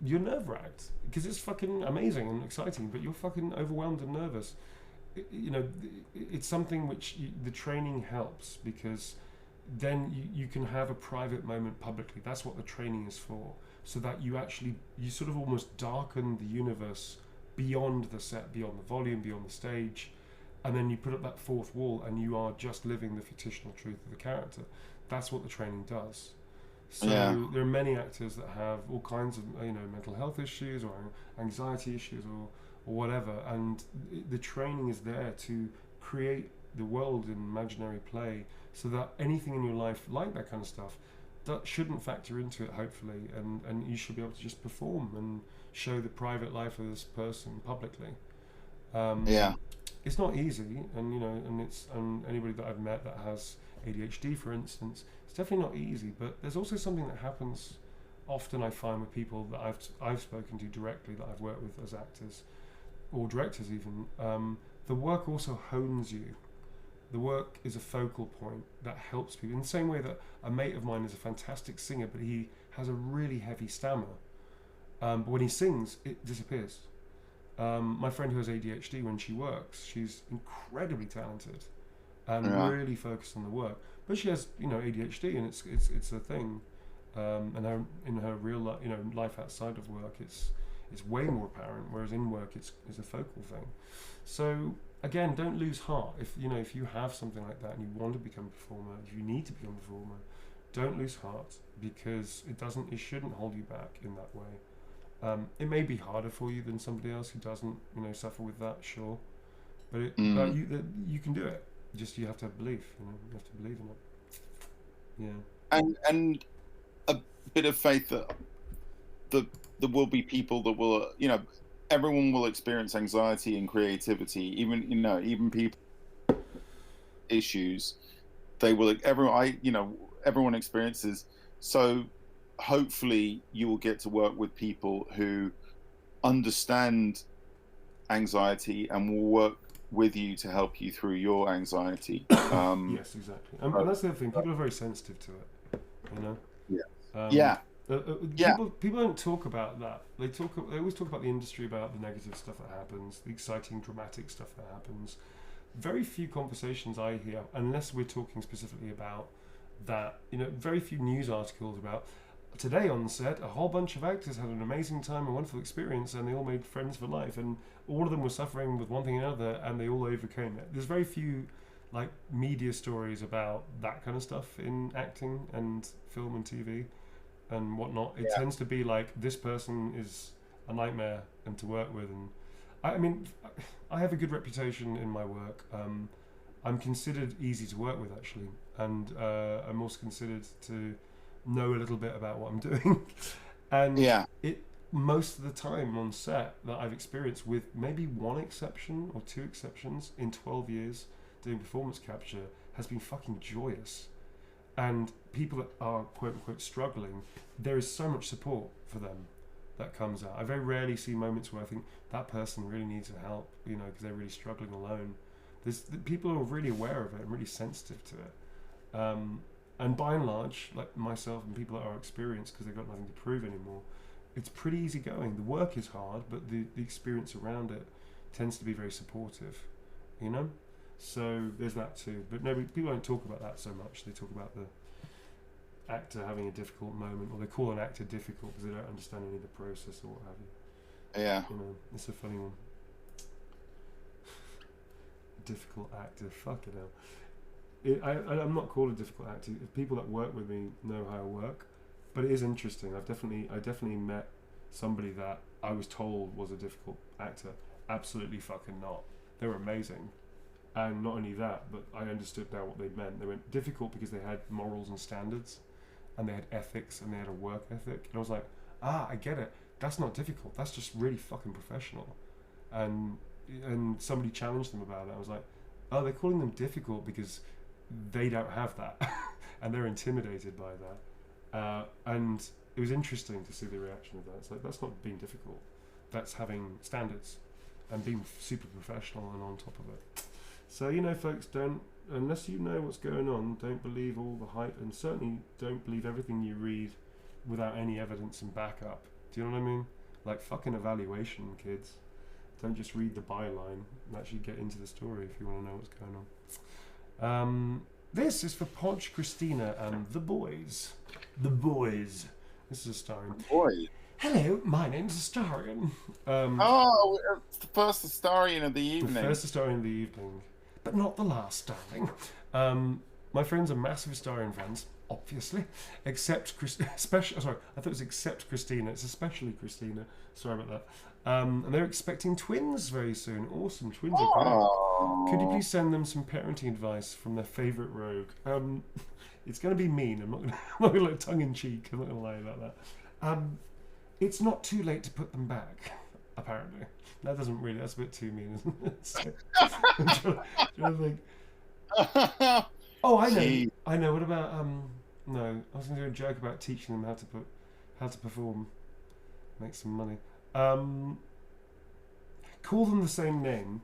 you're nerve-wracked because it's fucking amazing and exciting, but you're fucking overwhelmed and nervous. You know, it's something which the training helps, because then you can have a private moment publicly. That's what the training is for, so that you sort of almost darken the universe beyond the set, beyond the volume, beyond the stage, and then you put up that fourth wall and you are just living the fictional truth of the character. That's what the training does. So there are many actors that have all kinds of mental health issues or anxiety issues or whatever, and the training is there to create the world in imaginary play, so that anything in your life like that kind of stuff that shouldn't factor into it, hopefully, and you should be able to just perform and show the private life of this person publicly. It's not easy, and anybody that I've met that has ADHD, for instance, it's definitely not easy. But there's also something that happens often, I find, with people that I've spoken to directly, that I've worked with as actors or directors even. The work also hones you. The work is a focal point that helps people, in the same way that a mate of mine is a fantastic singer, but he has a really heavy stammer. But when he sings, it disappears. My friend who has ADHD, when she works, she's incredibly talented and really focused on the work. But she has, ADHD, and it's a thing. And in her real life, life outside of work, it's way more apparent. Whereas in work, it's a focal thing. So again, don't lose heart. If you have something like that and you want to become a performer, if you need to become a performer, don't lose heart, because it shouldn't hold you back in that way. It may be harder for you than somebody else who doesn't, suffer with that, sure, but you can do it. Just you have to have belief. You have to believe in it. Yeah. And a bit of faith that there will be people that will, everyone will experience anxiety and creativity. Even people issues, everyone experiences. So hopefully you will get to work with people who understand anxiety and will work with you to help you through your anxiety. Yes, exactly. And that's the other thing. People are very sensitive to it. Yeah. People don't talk about that. They always talk about the industry, about the negative stuff that happens, the exciting, dramatic stuff that happens. Very few conversations I hear, unless we're talking specifically about that. Very few news articles about today on set, a whole bunch of actors had an amazing time, a wonderful experience, and they all made friends for life, and all of them were suffering with one thing or another, and they all overcame it. There's very few media stories about that kind of stuff in acting and film and TV and whatnot. It tends to be this person is a nightmare and to work with, and I have a good reputation in my work. I'm considered easy to work with, actually, and I'm also considered to know a little bit about what I'm doing. And it most of the time on set that I've experienced, with maybe one exception or two exceptions in 12 years doing performance capture, has been fucking joyous. And people that are quote unquote struggling, there is so much support for them that comes out. I very rarely see moments where I think that person really needs help, because they're really struggling alone. People are really aware of it and really sensitive to it. And by and large, like myself and people that are experienced, because they've got nothing to prove anymore, it's pretty easy going. The work is hard, but the experience around it tends to be very supportive, So there's that too. But people don't talk about that so much. They talk about the actor having a difficult moment, or they call an actor difficult because they don't understand any of the process or what have you. Yeah. It's a funny one. Difficult actor, fucking hell. I'm not called a difficult actor. People that work with me know how I work, but it is interesting. I definitely met somebody that I was told was a difficult actor. Absolutely fucking not. They were amazing, and not only that, but I understood now what they meant. They went difficult because they had morals and standards, and they had ethics, and they had a work ethic. And I was like, I get it. That's not difficult. That's just really fucking professional. And somebody challenged them about it. I was like, oh, they're calling them difficult because they don't have that and they're intimidated by that, and it was interesting to see the reaction of that. It's like, that's not being difficult, that's having standards, and being super professional and on top of it. So, you know, folks, unless you know what's going on, don't believe all the hype, and certainly don't believe everything you read without any evidence and backup. Do you know what I mean? Like fucking evaluation, kids. Don't just read the byline and actually get into the story if you want to know what's going on. This is for Podge, Christina, and the boys. The boys. This is Astarion. Boy. Hello, my name's Astarion. It's the first Astarion of the evening. The first Astarion of the evening. But not the last, darling. My friends are massive Astarion fans, obviously. Except especially, sorry, I thought it was except Christina. It's especially Christina. Sorry about that. And they're expecting twins very soon. Awesome, twins are great. Could you please send them some parenting advice from their favourite rogue? It's going to be mean. I'm not going to like tongue in cheek. I'm not going to lie about that. It's not too late to put them back. Apparently, that doesn't really. That's a bit too mean, isn't it? So, I'm trying to think. Oh, I know. Gee. I know. What about No, I was going to do a joke about teaching them how to perform, make some money. Call them the same name,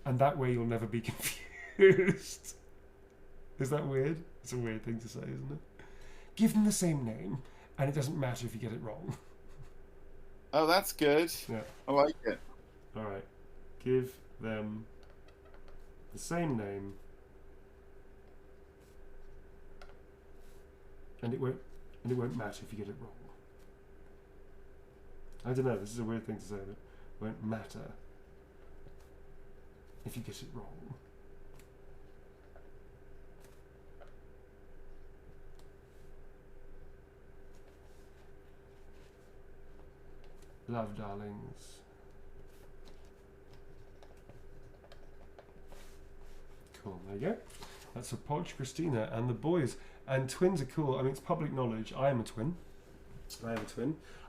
and that way you'll never be confused. Is that weird? It's a weird thing to say, isn't it? Give them the same name, and it doesn't matter if you get it wrong. Oh, that's good. Yeah. I like it. All right. Give them the same name, and it won't matter if you get it wrong. I don't know. This is a weird thing to say, but it won't matter if you get it wrong. Love, darlings. Cool, there you go. That's for Podge, Christina, and the boys. And twins are cool. I mean, it's public knowledge. I am a twin.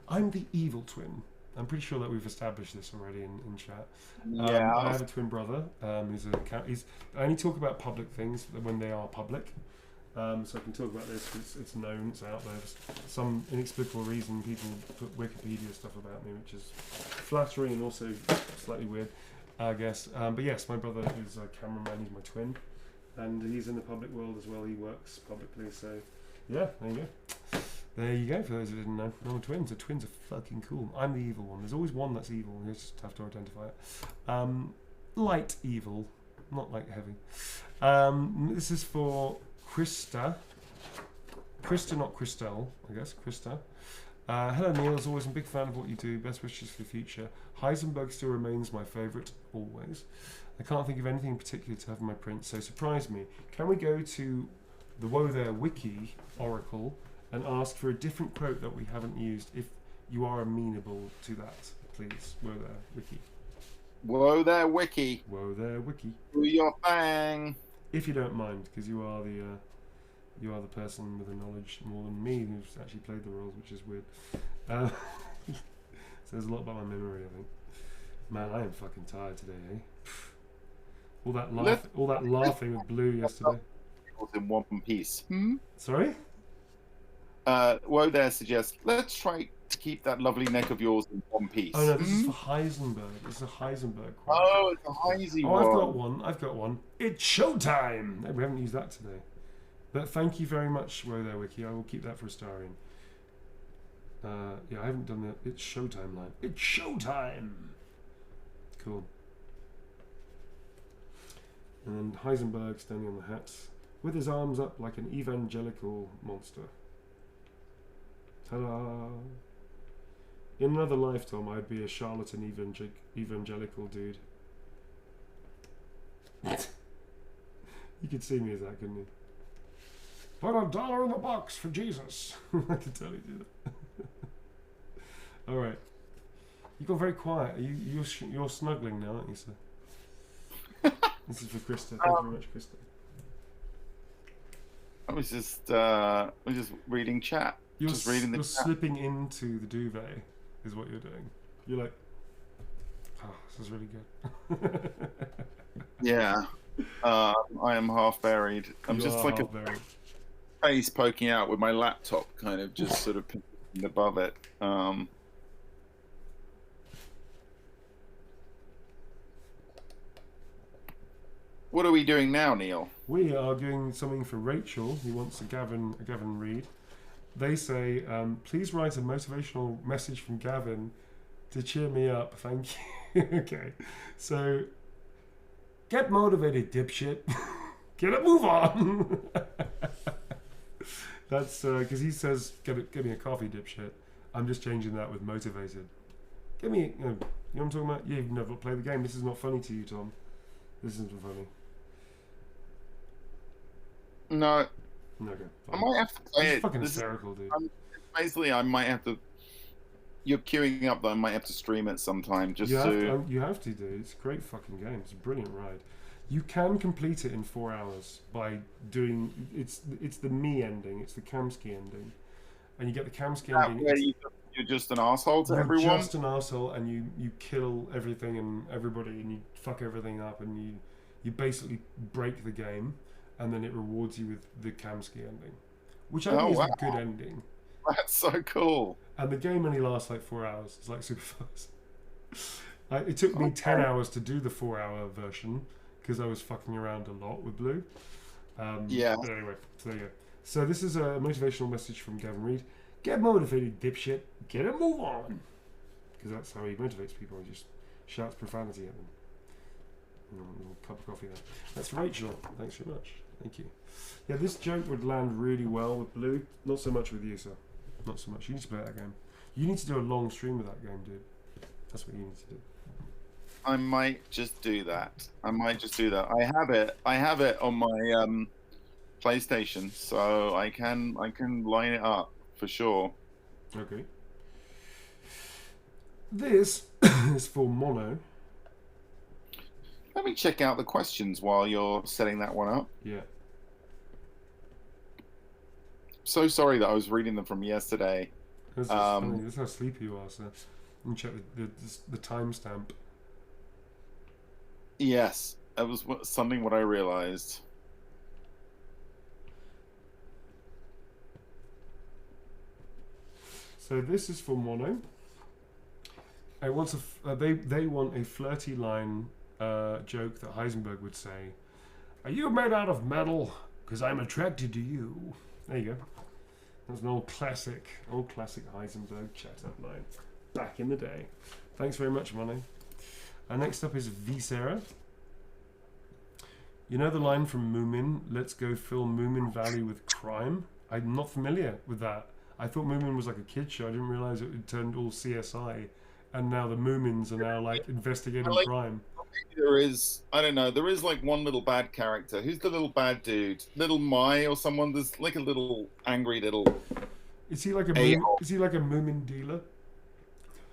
I'm the evil twin. I'm pretty sure that we've established this already in chat. Yeah. I have a twin brother. I only talk about public things when they are public. So I can talk about this because it's known, it's out there. For some inexplicable reason, people put Wikipedia stuff about me, which is flattering and also slightly weird, I guess. But yes, my brother is a cameraman, he's my twin. And he's in the public world as well, he works publicly, so yeah, there you go. There you go, for those who didn't know. I'm a twin, so twins are fucking cool. I'm the evil one. There's always one that's evil, and you just have to identify it. Light evil, not like heavy. This is for Krista, not Christelle, I guess. Krista. Hello Neil, as always, I'm a big fan of what you do. Best wishes for the future. Heisenberg still remains my favourite, always. I can't think of anything in particular to have in my print, so surprise me. Can we go to the Woe There Wiki Oracle and ask for a different quote that we haven't used, if you are amenable to that, please? Woe There Wiki. Whoa there, Wiki. Woe There Wiki. Do your thing. If you don't mind, because you are the person with the knowledge more than me who's actually played the roles, which is weird. Says a lot about my memory, I think. Man, I am fucking tired today, eh? All that laughing with Blue yesterday. In one piece. Sorry? Woe there suggests, let's try to keep that lovely neck of yours in one piece. Oh no, this is for Heisenberg. It's a Heisenberg quote. Oh, it's a Heisey one. I've got one. It's showtime! We haven't used that today. But thank you very much, Woe There Wiki. I will keep that for Astarion. Yeah, I haven't done the It's Showtime line. It's showtime! Cool. And then Heisenberg standing on the hats with his arms up like an evangelical monster. Ta-da! In another lifetime, I'd be a charlatan evangelical dude. You could see me as that, couldn't you? Put $1 in the box for Jesus. I could totally do that. All right. You got very quiet. You're snuggling now, aren't you, sir? This is for Krista. Thank you very much, Krista. I was just reading chat. You're reading the chat. Slipping into the duvet is what you're doing. You're like, oh, this is really good. Yeah. I am half buried. I'm just like a face poking out with my laptop kind of just sort of above it. What are we doing now, Neil? We are doing something for Rachel, who wants a Gavin read. They say, please write a motivational message from Gavin to cheer me up. Thank you. Okay. So, get motivated, dipshit. Get a move on. That's because he says, get me a coffee, dipshit. I'm just changing that with motivated. Give me, you know what I'm talking about? You've never played the game. This is not funny to you, Tom. This isn't funny. No. Okay. Fine. I might have to play It's it. fucking hysterical, dude. Basically, I might have to. You're queuing up, though. I might have to stream it sometime just You to. have to, dude. It's a great fucking game. It's a brilliant ride. You can complete it in 4 hours by doing. It's the me ending. It's the Kamsky ending, and you get the Kamsky ending. Where you're just an asshole to everyone. You're just an asshole, and you kill everything and everybody, and you fuck everything up, and you basically break the game, and then it rewards you with the Kamsky ending, which I think is a good ending. That's so cool. And the game only lasts like 4 hours. It's like super fast. It took me 10 hours to do the 4-hour version because I was fucking around a lot with Blue. Yeah. But anyway, so there you go. So this is a motivational message from Gavin Reed. Get motivated, dipshit. Get a move on. Because that's how he motivates people. He just shouts profanity at them. A cup of coffee there. That's Rachel. Thanks very much. Thank you. Yeah, this joke would land really well with Blue. Not so much with you, sir. Not so much. You need to play that game. You need to do a long stream of that game, dude. That's what you need to do. I might just do that. I have it on my PlayStation, so I can line it up for sure. Okay. This is for Mono. Let me check out the questions while you're setting that one up. Yeah. So sorry that I was reading them from yesterday. That's how sleepy you are, sir. Let me check the timestamp. Yes, that was something what I realized. So this is for Mono. They want a flirty line joke that Heisenberg would say. Are you made out of metal? Because I'm attracted to you. There you go. That's an old classic Heisenberg chat-up line. Back in the day. Thanks very much, Mono. Next up is Visera. You know the line from Moomin, let's go fill Moomin Valley with crime? I'm not familiar with that. I thought Moomin was like a kid's show. I didn't realise it turned all CSI. And now the Moomins are now like investigating crime. There is, I don't know, there is like one little bad character. Who's the little bad dude? Little Mai or someone? There's like a little angry little... Is he like a Moomin dealer?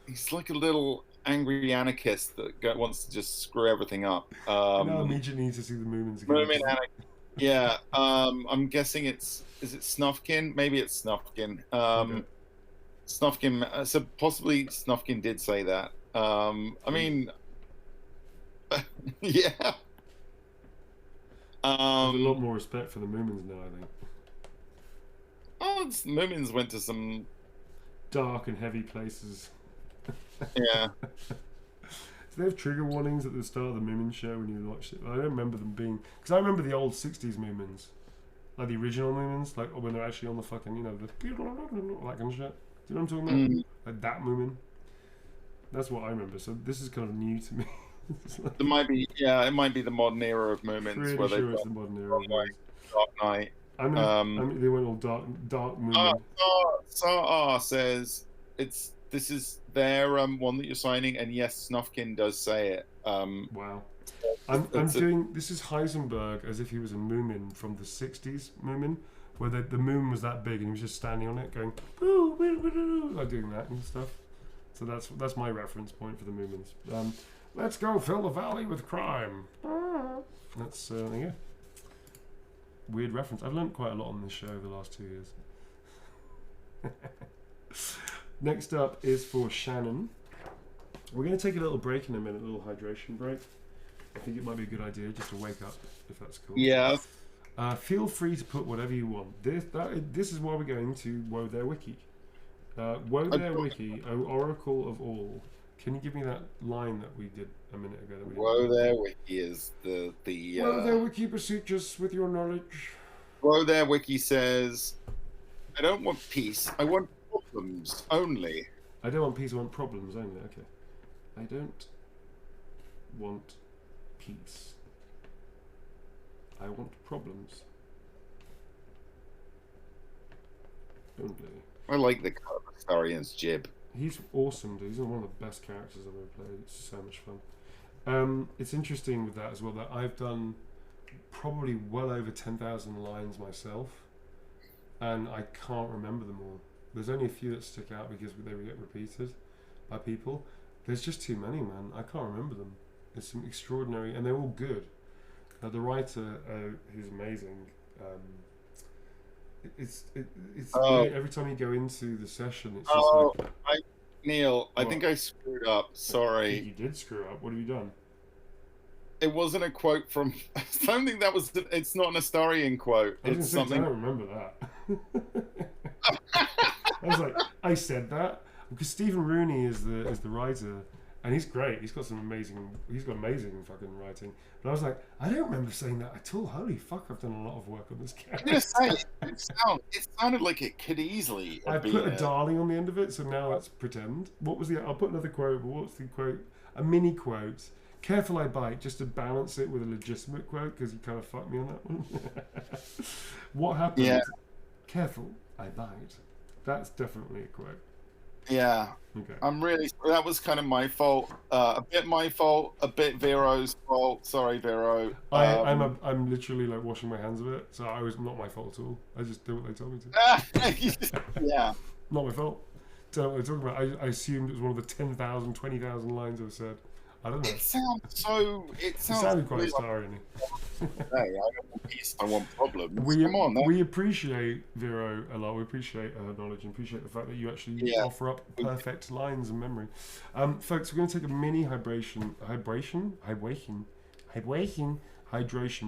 He's like a little angry anarchist that wants to just screw everything up. I immediately need to see the Moomins again. Moomin anarchist. Yeah, I'm guessing is it Snufkin? Maybe it's Snufkin. Okay. Snufkin, so possibly Snufkin did say that. I mean, yeah. There's a lot more respect for the Moomins now, I think. Oh, Moomins went to some dark and heavy places. Yeah. Do they have trigger warnings at the start of the Moomin show when you watched it? I don't remember them being... Because I remember the old 60s Moomins. Like the original Moomins. Like when they're actually on the fucking, you know, the... that kind of shit. Do you know what I'm talking about? Like that Moomin. That's what I remember. So this is kind of new to me. Like, it might be the modern era of Moomins. Pretty where sure it's the modern era. Dark Knight. I mean, they went all dark Moomin. Sar says this is their one that you're signing, and yes, Snufkin does say it. Wow. I'm doing this is Heisenberg as if he was a Moomin from the 60s Moomin, where the moon was that big and he was just standing on it going like doing that and stuff. So that's my reference point for the Moomins. Let's go fill the valley with crime. That's yeah. Weird reference. I've learned quite a lot on this show the last 2 years. Next up is for Shannon. We're going to take a little break in a minute, a little hydration break. I think it might be a good idea just to wake up, if that's cool. Yeah. Feel free to put whatever you want. This is why we're going to Woe There Wiki. Woe There Wiki, O Oracle of all, Can you give me that line that we did a minute ago? That we Whoa there, Wiki is the Whoa there, Wiki, proceed just with your knowledge. Whoa there, Wiki says, I don't want peace. I want problems only. I don't want peace. I want problems only. Okay. I don't want peace. I want problems only. I like the Astarian's jib. He's awesome, dude. He's one of the best characters I've ever played. It's so much fun. It's interesting with that as well that I've done probably well over 10,000 lines myself, and I can't remember them all. There's only a few that stick out because they get repeated by people. There's just too many, man. I can't remember them. It's some extraordinary, and they're all good. The writer, who's amazing. It's every time you go into the session, it's just Neil, I What? think I screwed up. Sorry. You did screw up. What have you done? It wasn't a quote from something that was. It's not an Astarian quote. I was It's gonna say, 'cause something. I don't remember that. I was like, I said that because Stephen Rooney is the writer, and he's great. He's got amazing fucking writing. But I was like, I don't remember saying that at all. Holy fuck! I've done a lot of work on this I'm character. gonna say it sounded like it could easily. I have put been a darling on the end of it, so now let's pretend. What was the? I'll put another quote. But what's the quote? A mini quote. Careful I bite, just to balance it with a legitimate quote, because you kind of fucked me on that one. What happened? Yeah. Careful I bite. That's definitely a quote. Yeah, Okay. that was kind of my fault. A bit my fault, a bit Vero's fault. Sorry, Vero. I'm literally like washing my hands of it, so I was not my fault at all. I just did what they told me to. Yeah. Not my fault. Don't know what they're talking about. I assumed it was one of the 10,000, 20,000 lines I've said. I don't know. It sounded Quite really starry. Hey, I don't want peace. I want problems. We, Come on, we appreciate Vero a lot. We appreciate her knowledge and appreciate the fact that you actually offer up perfect lines and memory. Folks, we're going to take a mini hydration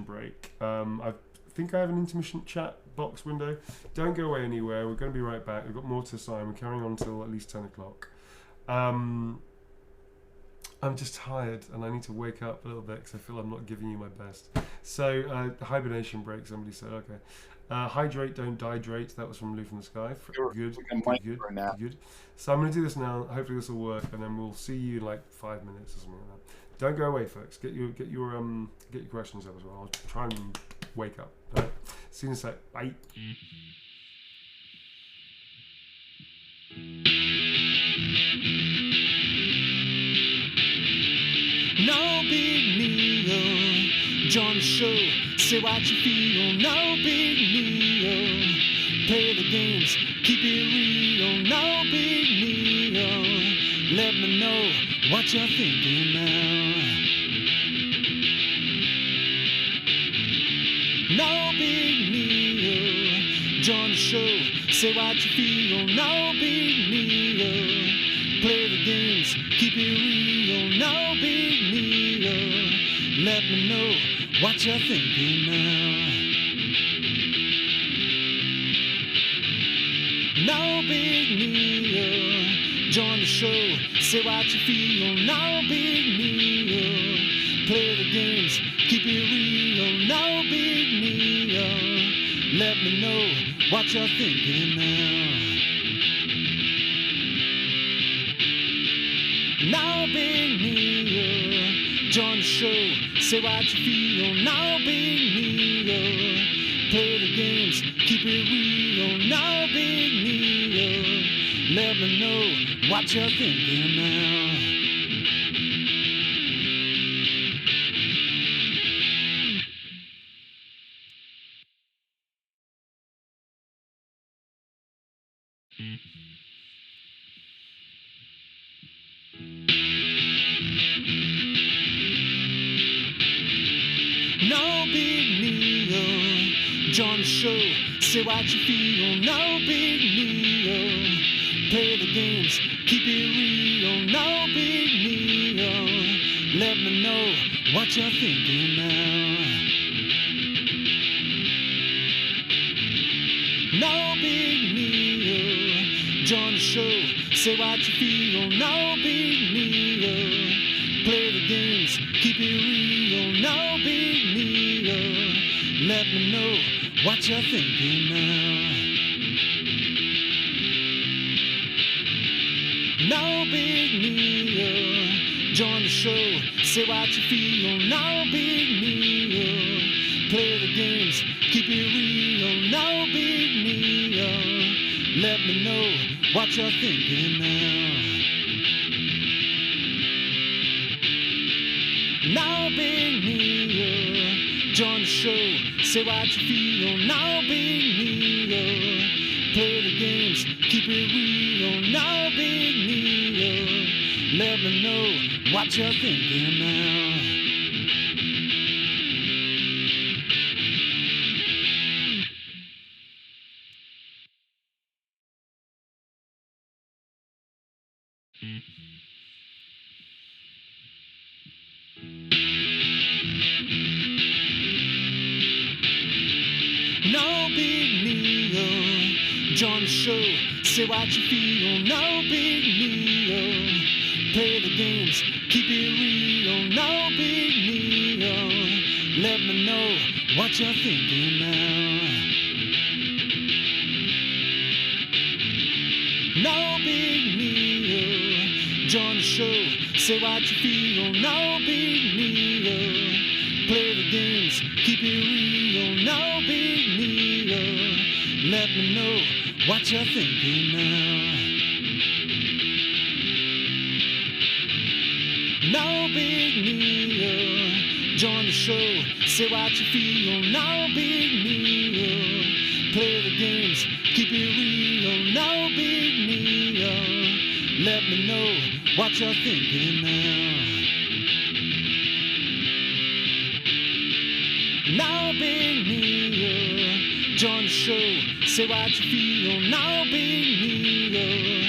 break. I think I have an intermission chat box window. Don't go away anywhere. We're going to be right back. We've got more to sign. We're carrying on until at least 10 o'clock. I'm just tired and I need to wake up a little bit because I feel I'm not giving you my best. So, hibernation break, somebody said, okay. Hydrate, don't dihydrate. That was from Lou from the Sky. Good. So I'm going to do this now. Hopefully this will work, and then we'll see you in like 5 minutes or something like that. Don't go away, folks. Get your questions up as well. I'll try and wake up. All right? See you in a sec. Bye. No big deal, join the show, say what you feel. No big deal, play the games, keep it real. No big deal, let me know what you're thinking now. No big deal, join the show, say what you feel. No big deal, play the games, keep it real. No big deal, let me know what you're thinking now. No big deal, join the show, say what you feel. No big deal, play the games, keep it real. No big deal, let me know what you're thinking now. No big deal, join the show, say what you feel. No big deal, play the games, keep it real. No big deal, let me know what you're thinking now. No big deal, join the show, say what you feel. No big deal, play the games, keep it real. No big deal, let me know what you're thinking now. No big deal, join the show, say what you feel. No big deal, games, keep it real, no big deal. Let me know what you're thinking now. No big deal. Join the show, say what you feel, no big deal. Play the games, keep it real, no big deal. Let me know what you're thinking now. No big deal. Join the show, say what you feel, no big deal. Play the games, keep it real, no big deal. Let me know what you're thinking now. No big deal. Join the show, say what you feel, no big deal. Play the games, keep it real, no big deal. Let me know what you're thinking now. No big deal. Join the show, say what you feel, no big deal. Play the games, keep it real, no big deal. Let me know what you're thinking now. No big deal. Join the show, say what you feel, no big deal. Play the games, keep it real, no big deal. Let me know what you're thinking now. No big deal. Join the show, say what you feel, no big deal.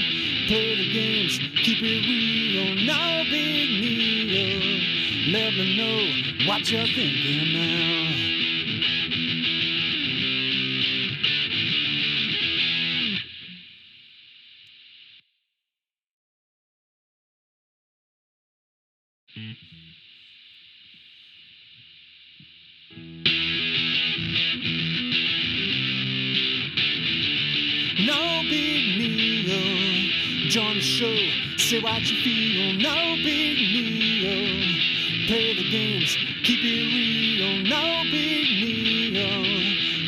Play the games, keep it real, no big deal. Let me know what you're thinking now. No big deal. Join the show, say what you feel, no big deal. Play the games, keep it real, no big deal.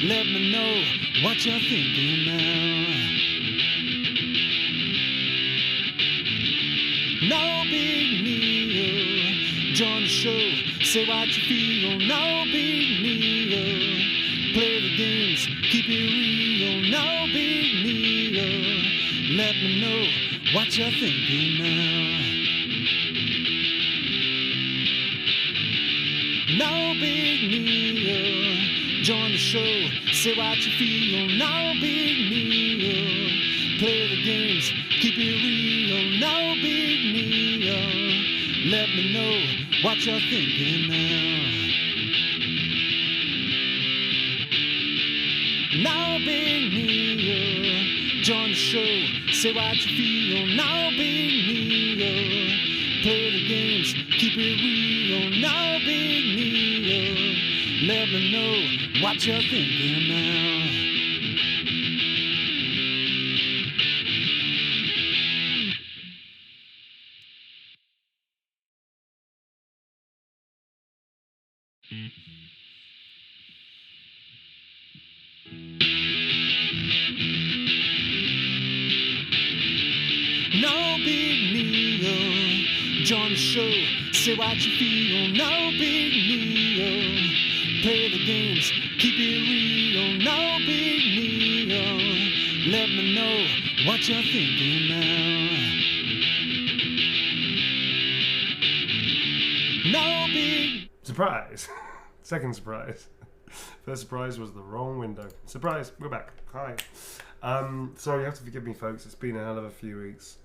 Let me know what you're thinking now. No big deal. Join the show, say what you feel, no big deal. Play the games, keep it real, no big deal. Let me know what you're thinking now. No big deal. Join the show, say what you feel, no big deal. Play the games, keep it real, no big deal. Let me know what you're thinking now. No big deal. Join the show, say what you feel, no big deal. Play the games, keep it real, no big deal. Let me know what you're thinking now. No big deal. Join the show, say what you feel, no big deal. Play the games, keep it real, no big deal. Let me know what you're thinking now. No big. Surprise! Second surprise. First surprise was the wrong window. Surprise! We're back. Hi. Sorry, you have to forgive me, folks. It's been a hell of a few weeks.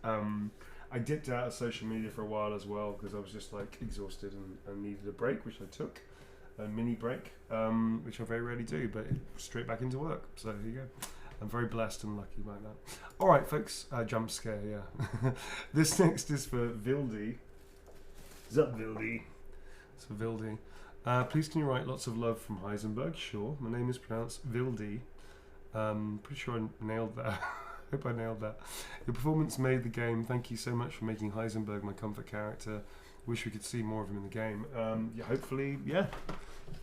I dipped out of social media for a while as well because I was just like exhausted and needed a break, which I took. A mini break, which I very rarely do, but straight back into work. So here you go. I'm very blessed and lucky like that. All right, folks. Jump scare, yeah. This next is for Vildi. Zup, Vildy. So Vildy. Please can you write lots of love from Heisenberg? Sure. My name is pronounced Vildy. Pretty sure I nailed that. Hope I nailed that. Your performance made the game. Thank you so much for making Heisenberg my comfort character. Wish we could see more of him in the game. Yeah, hopefully, yeah.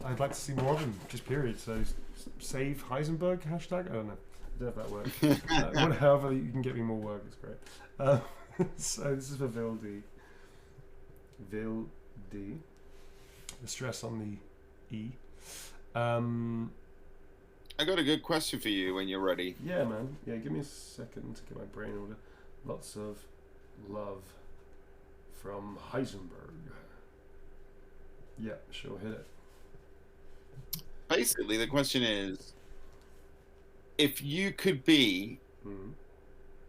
I'd like to see more of him, just period. So save Heisenberg hashtag? I don't know. I don't know if that works. However, you can get me more work, it's great. So this is for Vildy. Vildy. The stress on the E. I got a good question for you when you're ready. Yeah, man. Yeah, give me a second to get my brain in order. Lots of love from Heisenberg. Yeah, sure, hit it. Basically, the question is, if you could be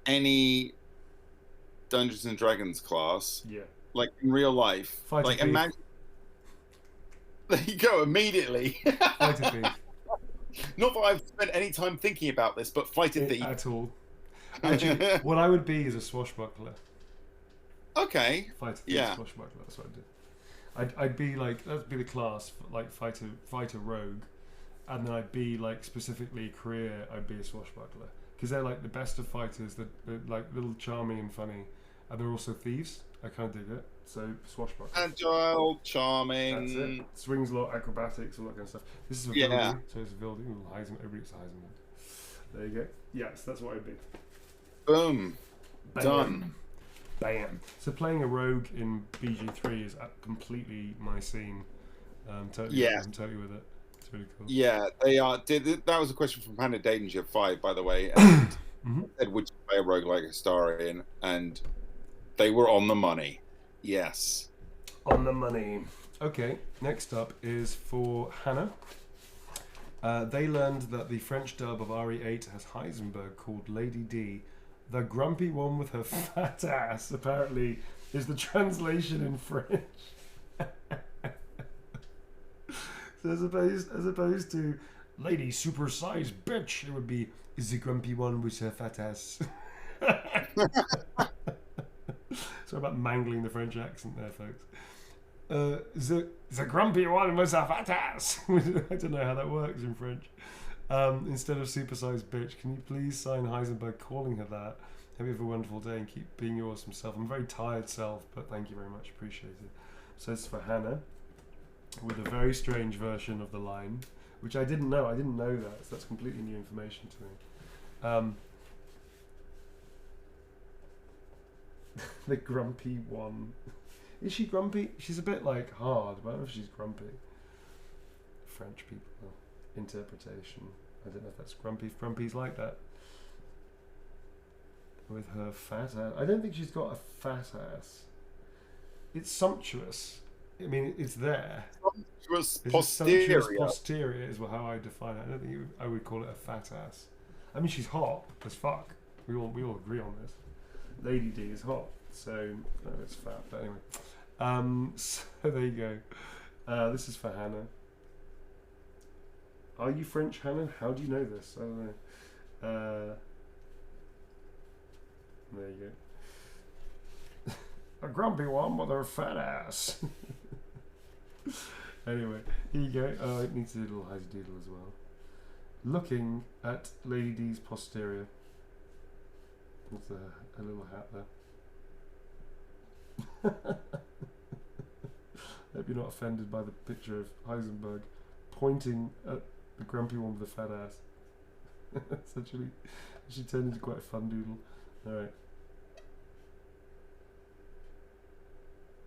any Dungeons and Dragons class, Yeah. like in real life, Fighter like thief. imagine. There you go, immediately. Fighter thief. Not that I've spent any time thinking about this, but fighter thief. At all. Actually, what I would be is a swashbuckler. Okay. Fighter thief, Yeah. swashbuckler. That's what I'd do. I'd be like, that'd be the class, like fighter rogue, and then I'd be like specifically career. I'd be a swashbuckler because they're like the best of fighters. They're like little charming and funny, and they're also thieves. I kind of dig it. So swashbuckler. Agile, charming. That's it. Swings a lot, acrobatics, all that kind of stuff. This is a Yeah. Vildy, so it's a Vildy. Everybody's Heisenberg. There you go. Yes, that's what I'd be. Boom. Bam. Done. Bam. So playing a rogue in BG3 is completely my scene. Totally, Yeah. I'm totally with it. It's really cool. Yeah, they are. That was a question from Panda Danger 5, by the way. And said, would you play a roguelike historian? And they were on the money. Yes. On the money. Okay, next up is for Hannah. They learned that the French dub of RE8 has Heisenberg called Lady D. The grumpy one with her fat ass, apparently, is the translation in French. So as opposed to Lady Supersized Bitch, it would be the grumpy one with her fat ass. Sorry about mangling the French accent there, folks. The grumpy one with a fat ass. I don't know how that works in French. Instead of supersized bitch, can you please sign Heisenberg calling her that? Hope you have a wonderful day and keep being your awesome self. I'm a very tired self, but thank you very much. Appreciate it. So it's for Hannah with a very strange version of the line, which I didn't know. I didn't know that. So that's completely new information to me. The grumpy one. Is she grumpy? She's a bit like hard, but I don't know if she's grumpy. French people. Interpretation. I don't know if that's grumpy. If grumpy's like that. With her fat ass. I don't think she's got a fat ass. It's sumptuous. I mean, it's there. Sumptuous It's posterior. sumptuous posterior is how I define it. I don't think I would call it a fat ass. I mean, she's hot as fuck. We all agree on this. Lady D is hot, so no, it's fat. But anyway, so there you go. This is for Hannah. Are you French, Hannah? How do you know this? I don't know. There you go. A grumpy one with her fat ass. Anyway, here you go. Oh, it needs a little Heisendoodle as well. Looking at Lady D's posterior. With a little hat there. Hope you're not offended by the picture of Heisenberg pointing at the grumpy one with the fat ass. It's actually turned into quite a fun doodle. Alright.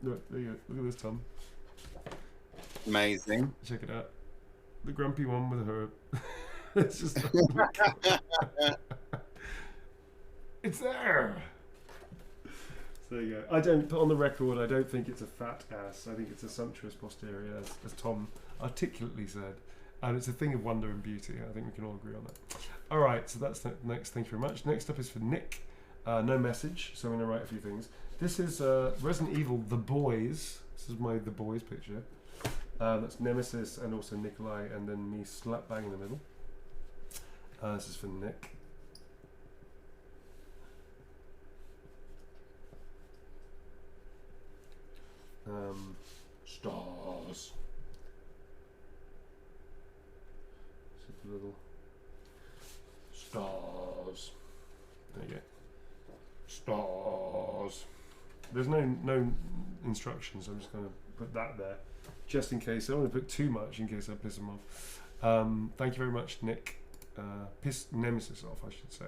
Look, there you go. Look at this, Tom. Amazing. Check it out. The grumpy one with her. It's just. It's there. So there you go. I don't. On the record, I don't think it's a fat ass. I think it's a sumptuous posterior, as Tom articulately said, and it's a thing of wonder and beauty. I think we can all agree on that. All right. So that's the next. Thank you very much. Next up is for Nick. No message, so I'm going to write a few things. This is Resident Evil: The Boys. This is my The Boys picture. That's Nemesis and also Nikolai, and then me slap bang in the middle. This is for Nick. the little stars. There you go. Stars. There's no instructions. I'm just going to put that there, just in case. I don't want to put too much in case I piss them off. Thank you very much, Nick. Piss Nemesis off, I should say.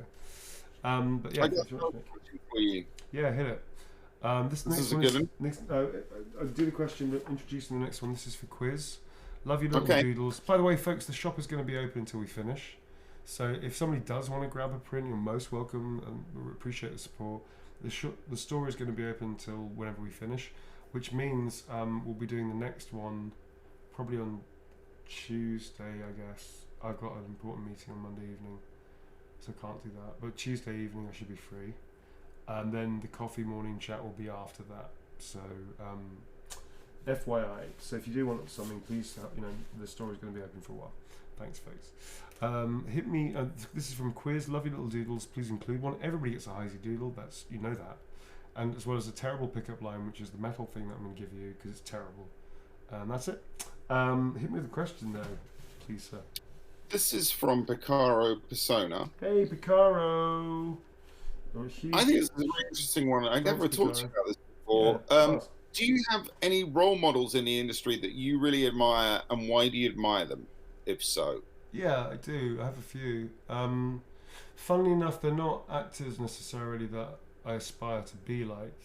But yeah, I got a question for you. yeah, hit it. This next is a one good one. I'll do the question introducing the next one. This is for quiz. Love you, little Okay. doodles. By the way, folks, the shop is going to be open until we finish. So if somebody does want to grab a print, you're most welcome, and we appreciate the support. The store is going to be open until whenever we finish, which means we'll be doing the next one probably on Tuesday, I guess. I've got an important meeting on Monday evening, so I can't do that. But Tuesday evening I should be free, and then the coffee morning chat will be after that. So FYI. So if you do want something, please, the store is going to be open for a while. Thanks, folks. Hit me. This is from Quiz. Love you, little doodles. Please include one. Everybody gets a Heisey doodle. That's that, and as well as a terrible pickup line, which is the metal thing that I'm going to give you because it's terrible. That's it. Hit me with a question though, please, sir. This is from Picaro Persona. Hey, Picaro. I think it's a really interesting one. I never talked to you about this before. Yeah, Do you have any role models in the industry that you really admire, and why do you admire them, if so? Yeah, I do. I have a few. Funnily enough, they're not actors necessarily that I aspire to be like.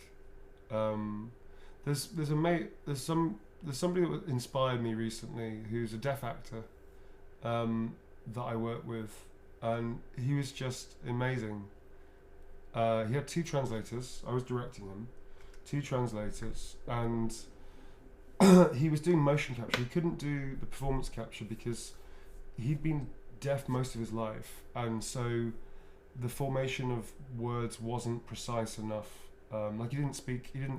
There's somebody that inspired me recently who's a deaf actor that I work with, and he was just amazing. He had 2 translators. I was directing him. 2 translators, and he was doing motion capture. He couldn't do the performance capture because he'd been deaf most of his life, and so the formation of words wasn't precise enough. Like he didn't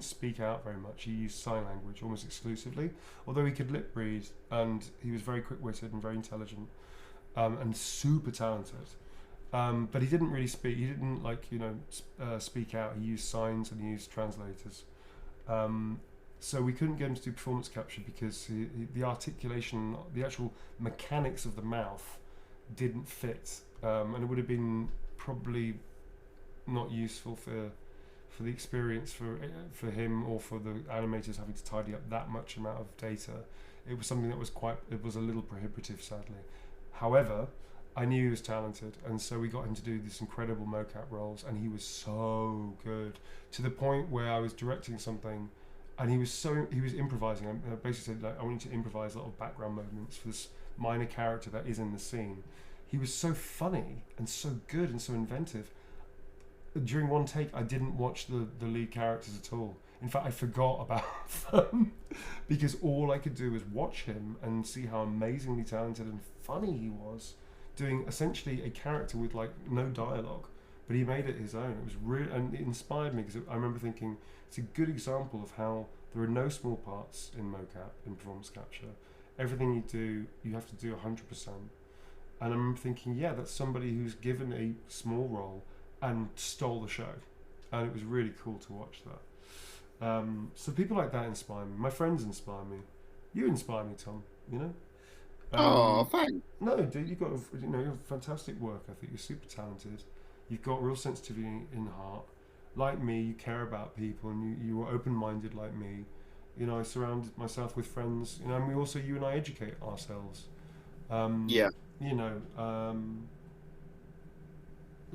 speak out very much. He used sign language almost exclusively, although he could lip read, and he was very quick-witted and very intelligent, and super talented. But he didn't really speak. He didn't speak out. He used signs and he used translators. So we couldn't get him to do performance capture because the articulation, the actual mechanics of the mouth didn't fit, and it would have been probably not useful for the experience for him or for the animators having to tidy up that much amount of data. It was something that was a little prohibitive, sadly. However, I knew he was talented, and so we got him to do these incredible mocap roles, and he was so good to the point where I was directing something, and he was improvising. I basically said, I want you to improvise a lot of background moments for this minor character that is in the scene. He was so funny and so good and so inventive. During one take, I didn't watch the lead characters at all. In fact, I forgot about them because all I could do was watch him and see how amazingly talented and funny he was, doing essentially a character with no dialogue, but he made it his own. It was really, and it inspired me because I remember thinking it's a good example of how there are no small parts in mocap, in performance capture. Everything you do, you have to do 100%. And I remember thinking, yeah, that's somebody who's given a small role and stole the show, and it was really cool to watch that. So people like that inspire me. My friends inspire me. You inspire me, Tom. Thanks. No, dude, you've got you have fantastic work ethic. You're super talented. You've got real sensitivity in heart. Like me, you care about people, and you are open-minded like me. I surrounded myself with friends. And you and I educate ourselves. Yeah.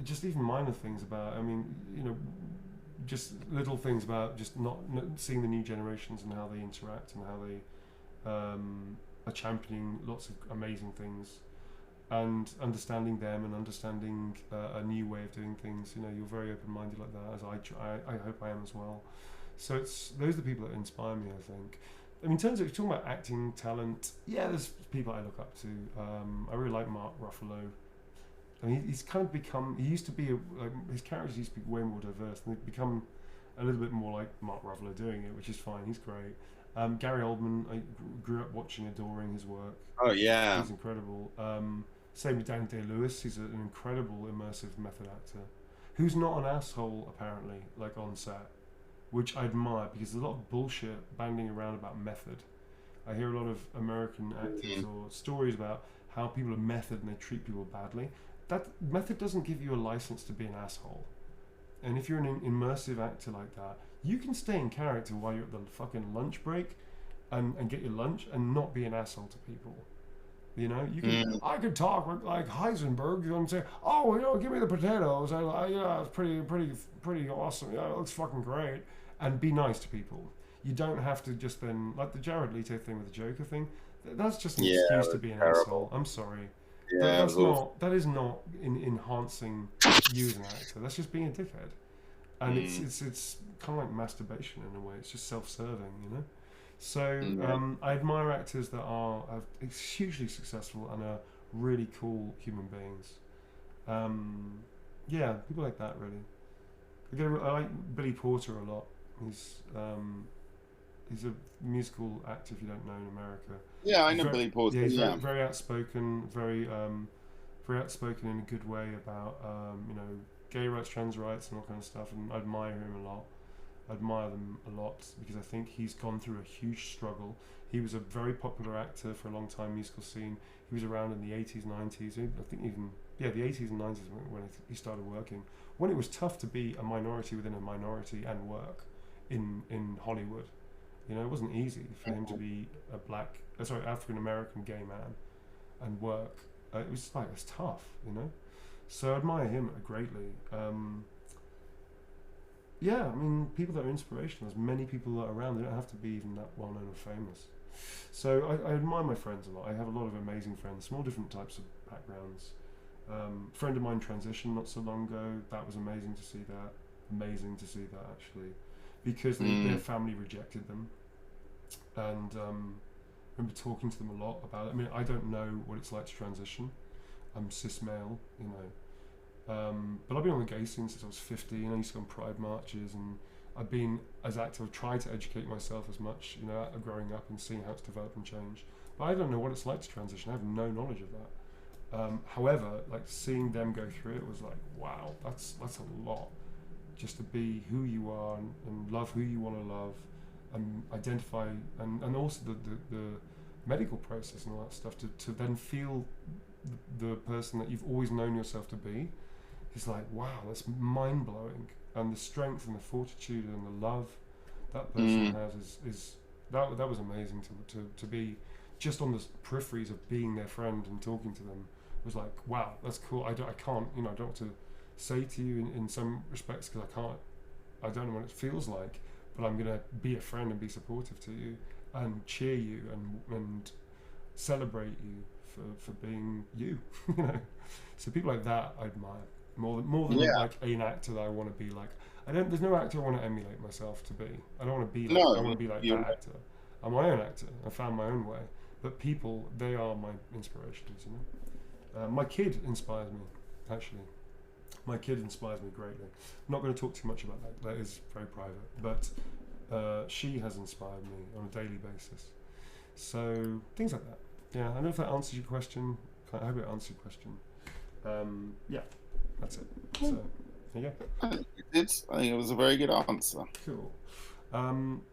Just even minor things about. Just little things about just not seeing the new generations and how they interact and how they are championing lots of amazing things, and understanding them and understanding a new way of doing things. You're very open-minded like that, as I hope I am as well. So those are the people that inspire me, I think. In terms of talking about acting talent, yeah, there's people I look up to. I really like Mark Ruffalo. He's kind of become. He used to be his characters used to be way more diverse, and they've become a little bit more like Mark Ruffalo doing it, which is fine. He's great. Gary Oldman, I grew up watching, adoring his work. Oh yeah, he's incredible. Same with Daniel Day-Lewis. He's an incredible immersive method actor, who's not an asshole apparently, on set, which I admire because there's a lot of bullshit banding around about method. I hear a lot of American actors or stories about how people are method and they treat people badly. That method doesn't give you a license to be an asshole. And if you're an immersive actor like that, you can stay in character while you're at the fucking lunch break and get your lunch and not be an asshole to people. You know, you can. I could talk like Heisenberg, you know, and say, "Oh, you know, give me the potatoes. Yeah, it's pretty awesome. Yeah, it looks fucking great." And be nice to people. You don't have to just then, like the Jared Leto thing with the Joker thing. That's just an excuse to be an asshole. I'm sorry. Yeah, That is not enhancing you as an actor. That's just being a dickhead. And it's kind of like masturbation in a way. It's just self-serving, you know. So I admire actors that are hugely successful and are really cool human beings. Yeah, people like that really. I like Billy Porter a lot. He's a musical actor, if you don't know, in America. Yeah, I know Billy Porter. Yeah, he's very outspoken, very outspoken in a good way about you know, gay rights, trans rights, and all kind of stuff. And I admire him a lot. I admire them a lot because I think he's gone through a huge struggle. He was a very popular actor for a long time, musical scene. He was around in the 80s, 90s. I think even the 80s and 90s when he started working. When it was tough to be a minority within a minority and work in Hollywood. You know, it wasn't easy for him to be African American gay man and work. It was tough, you know. So I admire him greatly. Yeah, I mean, people that are inspirational. There's many people that are around. They don't have to be even that well known or famous. So I admire my friends a lot. I have a lot of amazing friends from all different types of backgrounds. A friend of mine transitioned not so long ago. That was amazing to see that. Amazing to see that, actually. Because their family rejected them. And I remember talking to them a lot about it. I mean, I don't know what it's like to transition. I'm cis male, you know. But I've been on the gay scene since I was 15. I used to go on pride marches, and I've been, as actor, I've tried to educate myself as much, you know, growing up and seeing how it's developed and changed. But I don't know what it's like to transition. I have no knowledge of that. However, like seeing them go through it was like, wow, that's a lot. Just to be who you are and love who you want to love, and identify, and also the medical process and all that stuff to then feel the person that you've always known yourself to be. It's like, wow, that's mind blowing, and the strength and the fortitude and the love that person has is that was amazing to be just on the peripheries of being their friend and talking to them. It was like, wow, that's cool. I can't, you know, I don't want to say to you in some respects because I don't know what it feels like, but I'm gonna be a friend and be supportive to you and cheer you and celebrate you for being you. You know, so people like that I admire more than like an actor that I want to be like. There's no actor I want to emulate myself to be. I don't want to be like, I want to be like that actor. I'm my own actor. I found my own way. But people, they are my inspirations, you know. My kid inspires me, actually. My kid inspires me greatly. I'm not going to talk too much about that. That is very private. But she has inspired me on a daily basis. So, things like that. Yeah, I don't know if that answers your question. I hope it answers your question. Yeah, that's it. So, there you go. I think it was a very good answer. Cool.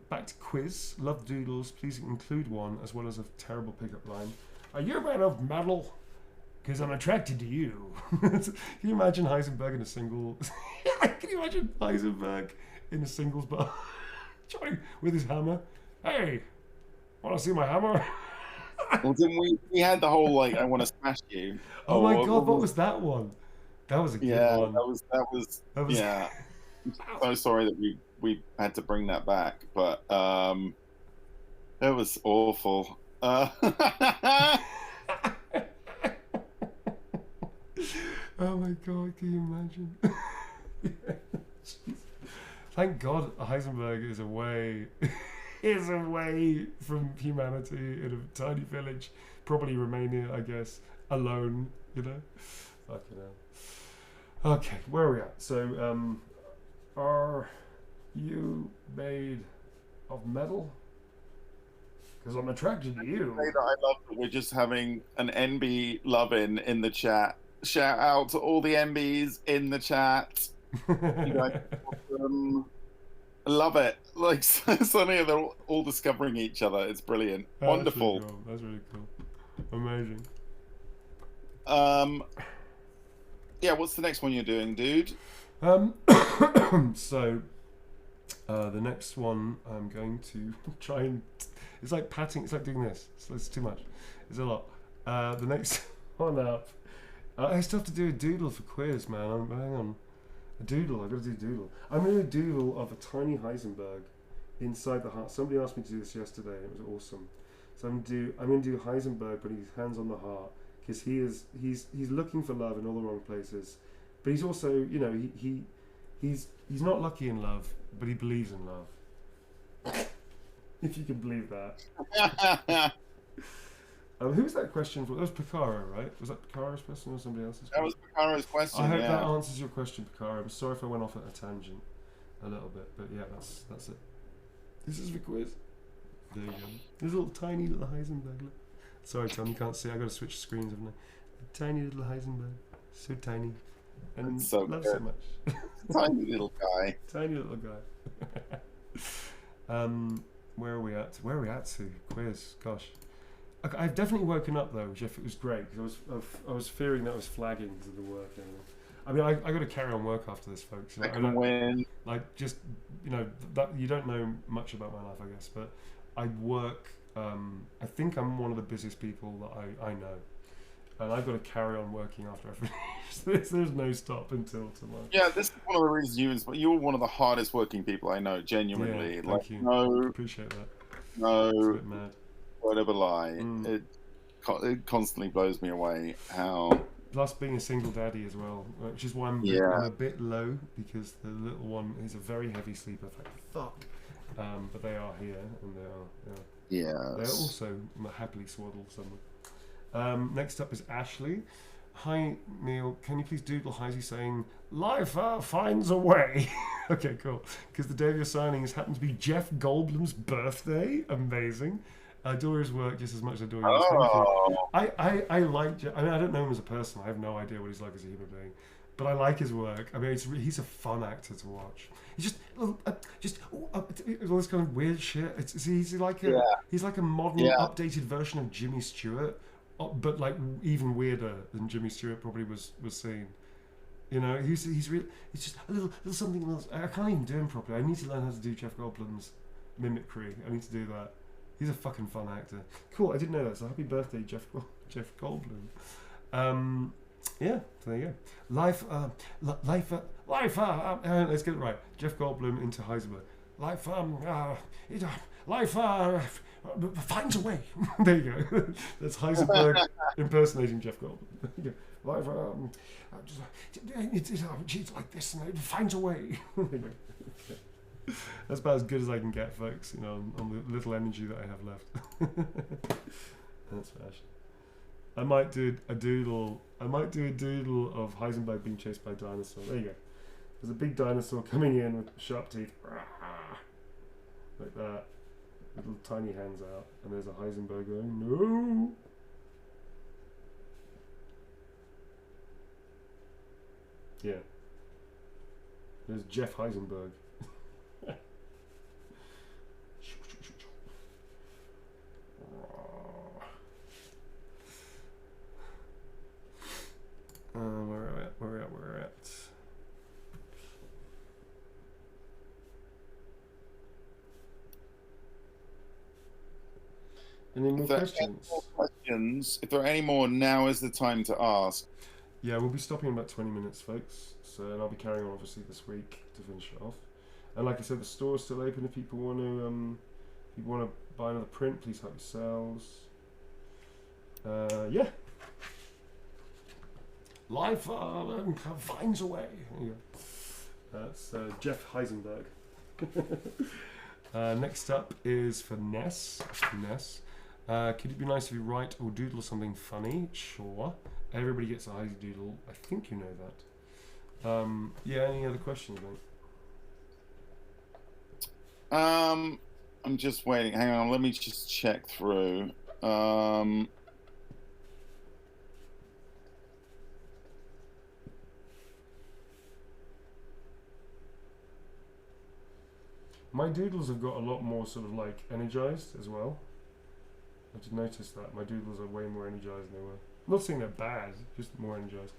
Back to quiz. Love doodles. Please include one as well as a terrible pickup line. Are you a man of metal? Because I'm attracted to you. Can you imagine Heisenberg in a single? Can you imagine Heisenberg in a singles bar with his hammer? Hey, want to see my hammer? Well, didn't we had the whole like I want to smash you. Oh my god, what was that one? That was a good one. That was yeah. I'm so sorry that we had to bring that back, but that was awful. Oh my god, can you imagine? Yeah. Thank God Heisenberg is away from humanity in a tiny village, probably Romania, I guess, alone, you know? Fucking hell. Okay, where are we at? So, are you made of metal? Because I'm attracted to you. I love that we're just having an NB in the chat. Shout out to all the NBs in the chat. You guys, love it. Like suddenly they're all discovering each other. It's brilliant. Wonderful. That's really cool. Amazing. Yeah, what's the next one you're doing, dude? So the next one I'm going to try and it's like patting. It's like doing this. It's too much. It's a lot. The next one up. I still have to do a doodle for quiz, man. Hang on. A doodle. I've got to do a doodle. I'm doing a doodle of a tiny Heisenberg inside the heart. Somebody asked me to do this yesterday, and it was awesome. So I'm going to do Heisenberg, but he's hands on the heart, because he's looking for love in all the wrong places, but he's also, you know, he's not lucky in love, but he believes in love. If you can believe that. Who was that question for? That was Picaro, right? Was that Picaro's question or somebody else's? That was Picaro's question. I hope that answers your question, Picaro. I'm sorry if I went off at a tangent a little bit, but yeah, that's it. This is the quiz. There you go. There's a little tiny little Heisenberg. Look. Sorry, Tom, you can't see. I got to switch screens, haven't I? A tiny little Heisenberg, so tiny, and so love good. so much. Tiny little guy. Tiny little guy. Where are we at? Where are we at to quiz? Gosh. I've definitely woken up though, Jeff. It was great because I was fearing that I was flagging because of the work. Anyway. I mean, I got to carry on work after this, folks. I can win. Like, just that you don't know much about my life, I guess, but I work. I think I'm one of the busiest people that I know, and I've got to carry on working after I finish. There's no stop until tomorrow. Yeah, this is one of the reasons you're one of the hardest working people I know. Genuinely, Yeah, like, thank you. no, Appreciate that. no. It's a bit mad. Word of a lie. It constantly blows me away how. Plus being a single daddy as well, which is why I'm a bit low, because the little one is a very heavy sleeper. Fuck. But they are here, and they are. Yeah. They're also happily swaddled somewhere. Next up is Ashley. Hi Neil, can you please doodle Heisey saying "Life finds a way"? Okay, cool. Because the day of your signing has happened to be Jeff Goldblum's birthday. Amazing. I adore his work just as much as I adore yours. Thank you. I like Jeff. I mean, I don't know him as a person. I have no idea what he's like as a human being. But I like his work. I mean, he's a fun actor to watch. He's all this kind of weird shit. He's like a modern, updated version of Jimmy Stewart, but like even weirder than Jimmy Stewart probably was seen. You know, he's just a little something else. I can't even do him properly. I need to learn how to do Jeff Goldblum's mimicry. I need to do that. He's a fucking fun actor. Cool. I didn't know that. So happy birthday, Jeff Goldblum. Yeah, so there you go. Life, let's get it right. Jeff Goldblum into Heisenberg. Life finds a way. There you go. That's Heisenberg impersonating Jeff Goldblum. Life, it's like this, and it finds a way. There you go. Okay. That's about as good as I can get, folks. You know, on the little energy that I have left. That's fashion. I might do a doodle of Heisenberg being chased by a dinosaur. There you go. There's a big dinosaur coming in with sharp teeth, like that, little tiny hands out, and there's a Heisenberg going, no. Yeah. There's Jeff Heisenberg. Where we're at. Any more questions? If there are any more, now is the time to ask. Yeah, we'll be stopping in about 20 minutes, folks. So, and I'll be carrying on obviously this week to finish it off. And like I said, the store's still open. If people want to buy another print, please help yourselves. Yeah. Life finds a way. There you go. That's Jeff Heisenberg. Next up is for Ness. Could it be nice if you write or doodle something funny? Sure. Everybody gets a Heisey doodle. I think you know that. Yeah, any other questions, mate? I'm just waiting. Hang on, let me just check through. My doodles have got a lot more sort of like energized as well. I just noticed that my doodles are way more energized than they were. not saying they're bad, just more energized.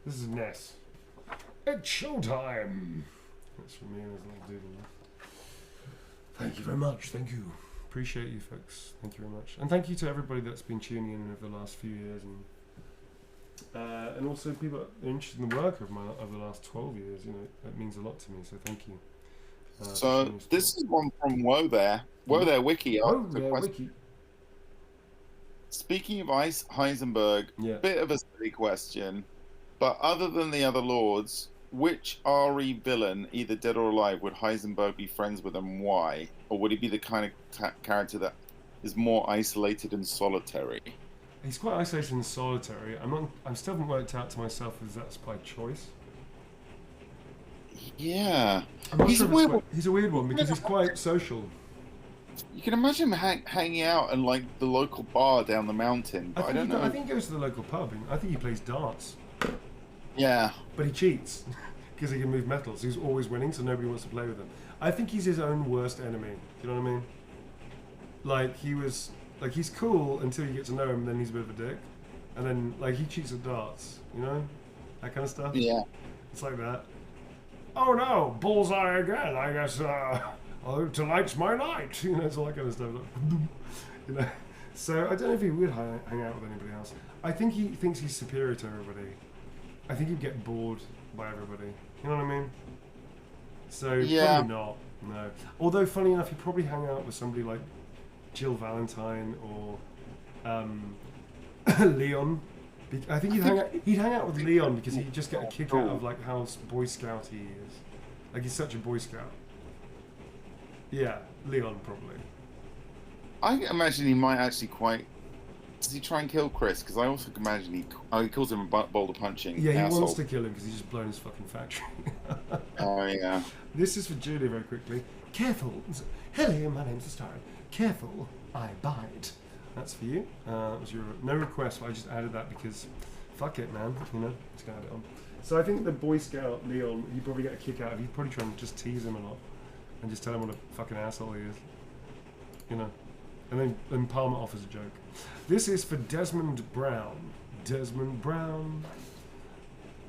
This is Ness. It's showtime. That's from me and his little doodle. Thank you very much. Thank you. Appreciate you folks. Thank you very much. And thank you to everybody that's been tuning in over the last few years, and also people that are interested in the work of the last 12 years. You know, that means a lot to me. So thank you. So this is one from Woe There. Woe There Wiki. Wiki. Speaking of Heisenberg, bit of a silly question, but other than the other lords, which RE villain, either dead or alive, would Heisenberg be friends with, and why? Or would he be the kind of character that is more isolated and solitary? He's quite isolated and solitary. I still haven't worked out to myself if that's by choice. Yeah. I'm not sure he's a weird one because he's quite social. You can imagine him hanging out in like the local bar down the mountain, but I don't know. I think he goes to the local pub. I think he plays darts. Yeah. But he cheats because he can move metal, so he's always winning, so nobody wants to play with him. I think he's his own worst enemy. Do you know what I mean? Like he's cool until you get to know him, and then he's a bit of a dick. And then like he cheats at darts, you know? That kind of stuff. Yeah. It's like that. Oh no, bullseye again, I guess tonight's my night. You know, it's all that kind of stuff. You know. So I don't know if he would hang out with anybody else. I think he thinks he's superior to everybody. I think he'd get bored by everybody. You know what I mean? So probably not. No. Although funny enough, he'd probably hang out with somebody like Jill Valentine or Leon. I think he'd hang out with Leon because he'd just get a kick out of like how Boy Scout he is. Like he's such a Boy Scout. Yeah, Leon probably. I imagine he might actually quite. Does he try and kill Chris? Because I also imagine he calls him a boulder punching. Yeah, he asshole. wants to kill him because he's just blown his fucking factory. Oh yeah. This is for Julie very quickly. Careful. Hello, my name's the Star. Careful, I bite. That's for you. That was your no request, but I just added that because fuck it, man. You know, just gonna add it on. So I think the Boy Scout Leon, he'd probably get a kick out of. He'd probably try and just tease him a lot and just tell him what a fucking asshole he is. You know, and then palm it off as a joke. This is for Desmond Brown. Desmond Brown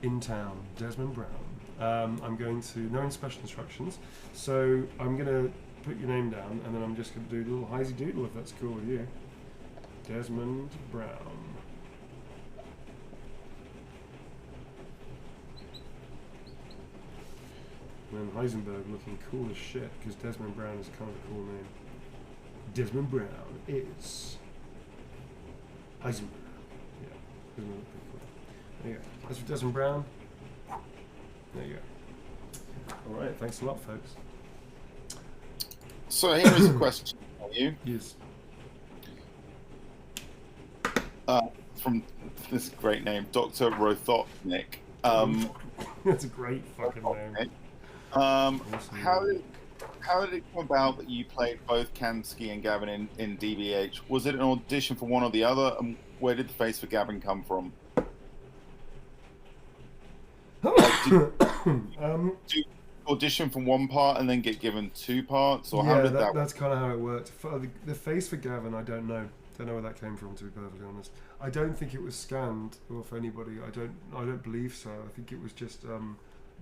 in town. Desmond Brown. I'm going to no special instructions, so I'm gonna put your name down, and then I'm just gonna do a little Heisey doodle if that's cool with you. Desmond Brown. And then Heisenberg looking cool as shit because Desmond Brown is kind of a cool name. Desmond Brown is Heisenberg. Yeah, Desmond look pretty cool. There you go. That's for Desmond Brown. There you go. All right, thanks a lot, folks. So here is a question for you. Yes. From this great name, Dr. Rothotnik. That's a great fucking name. How did it come about that you played both Kansky and Gavin in DBH? Was it an audition for one or the other? And where did the face for Gavin come from? Did you audition for one part and then get given two parts, or how did that? That's kind of how it worked. For the face for Gavin, I don't know. Don't know where that came from, to be perfectly honest. I don't think it was scanned or for anybody. I don't believe so. I think it was just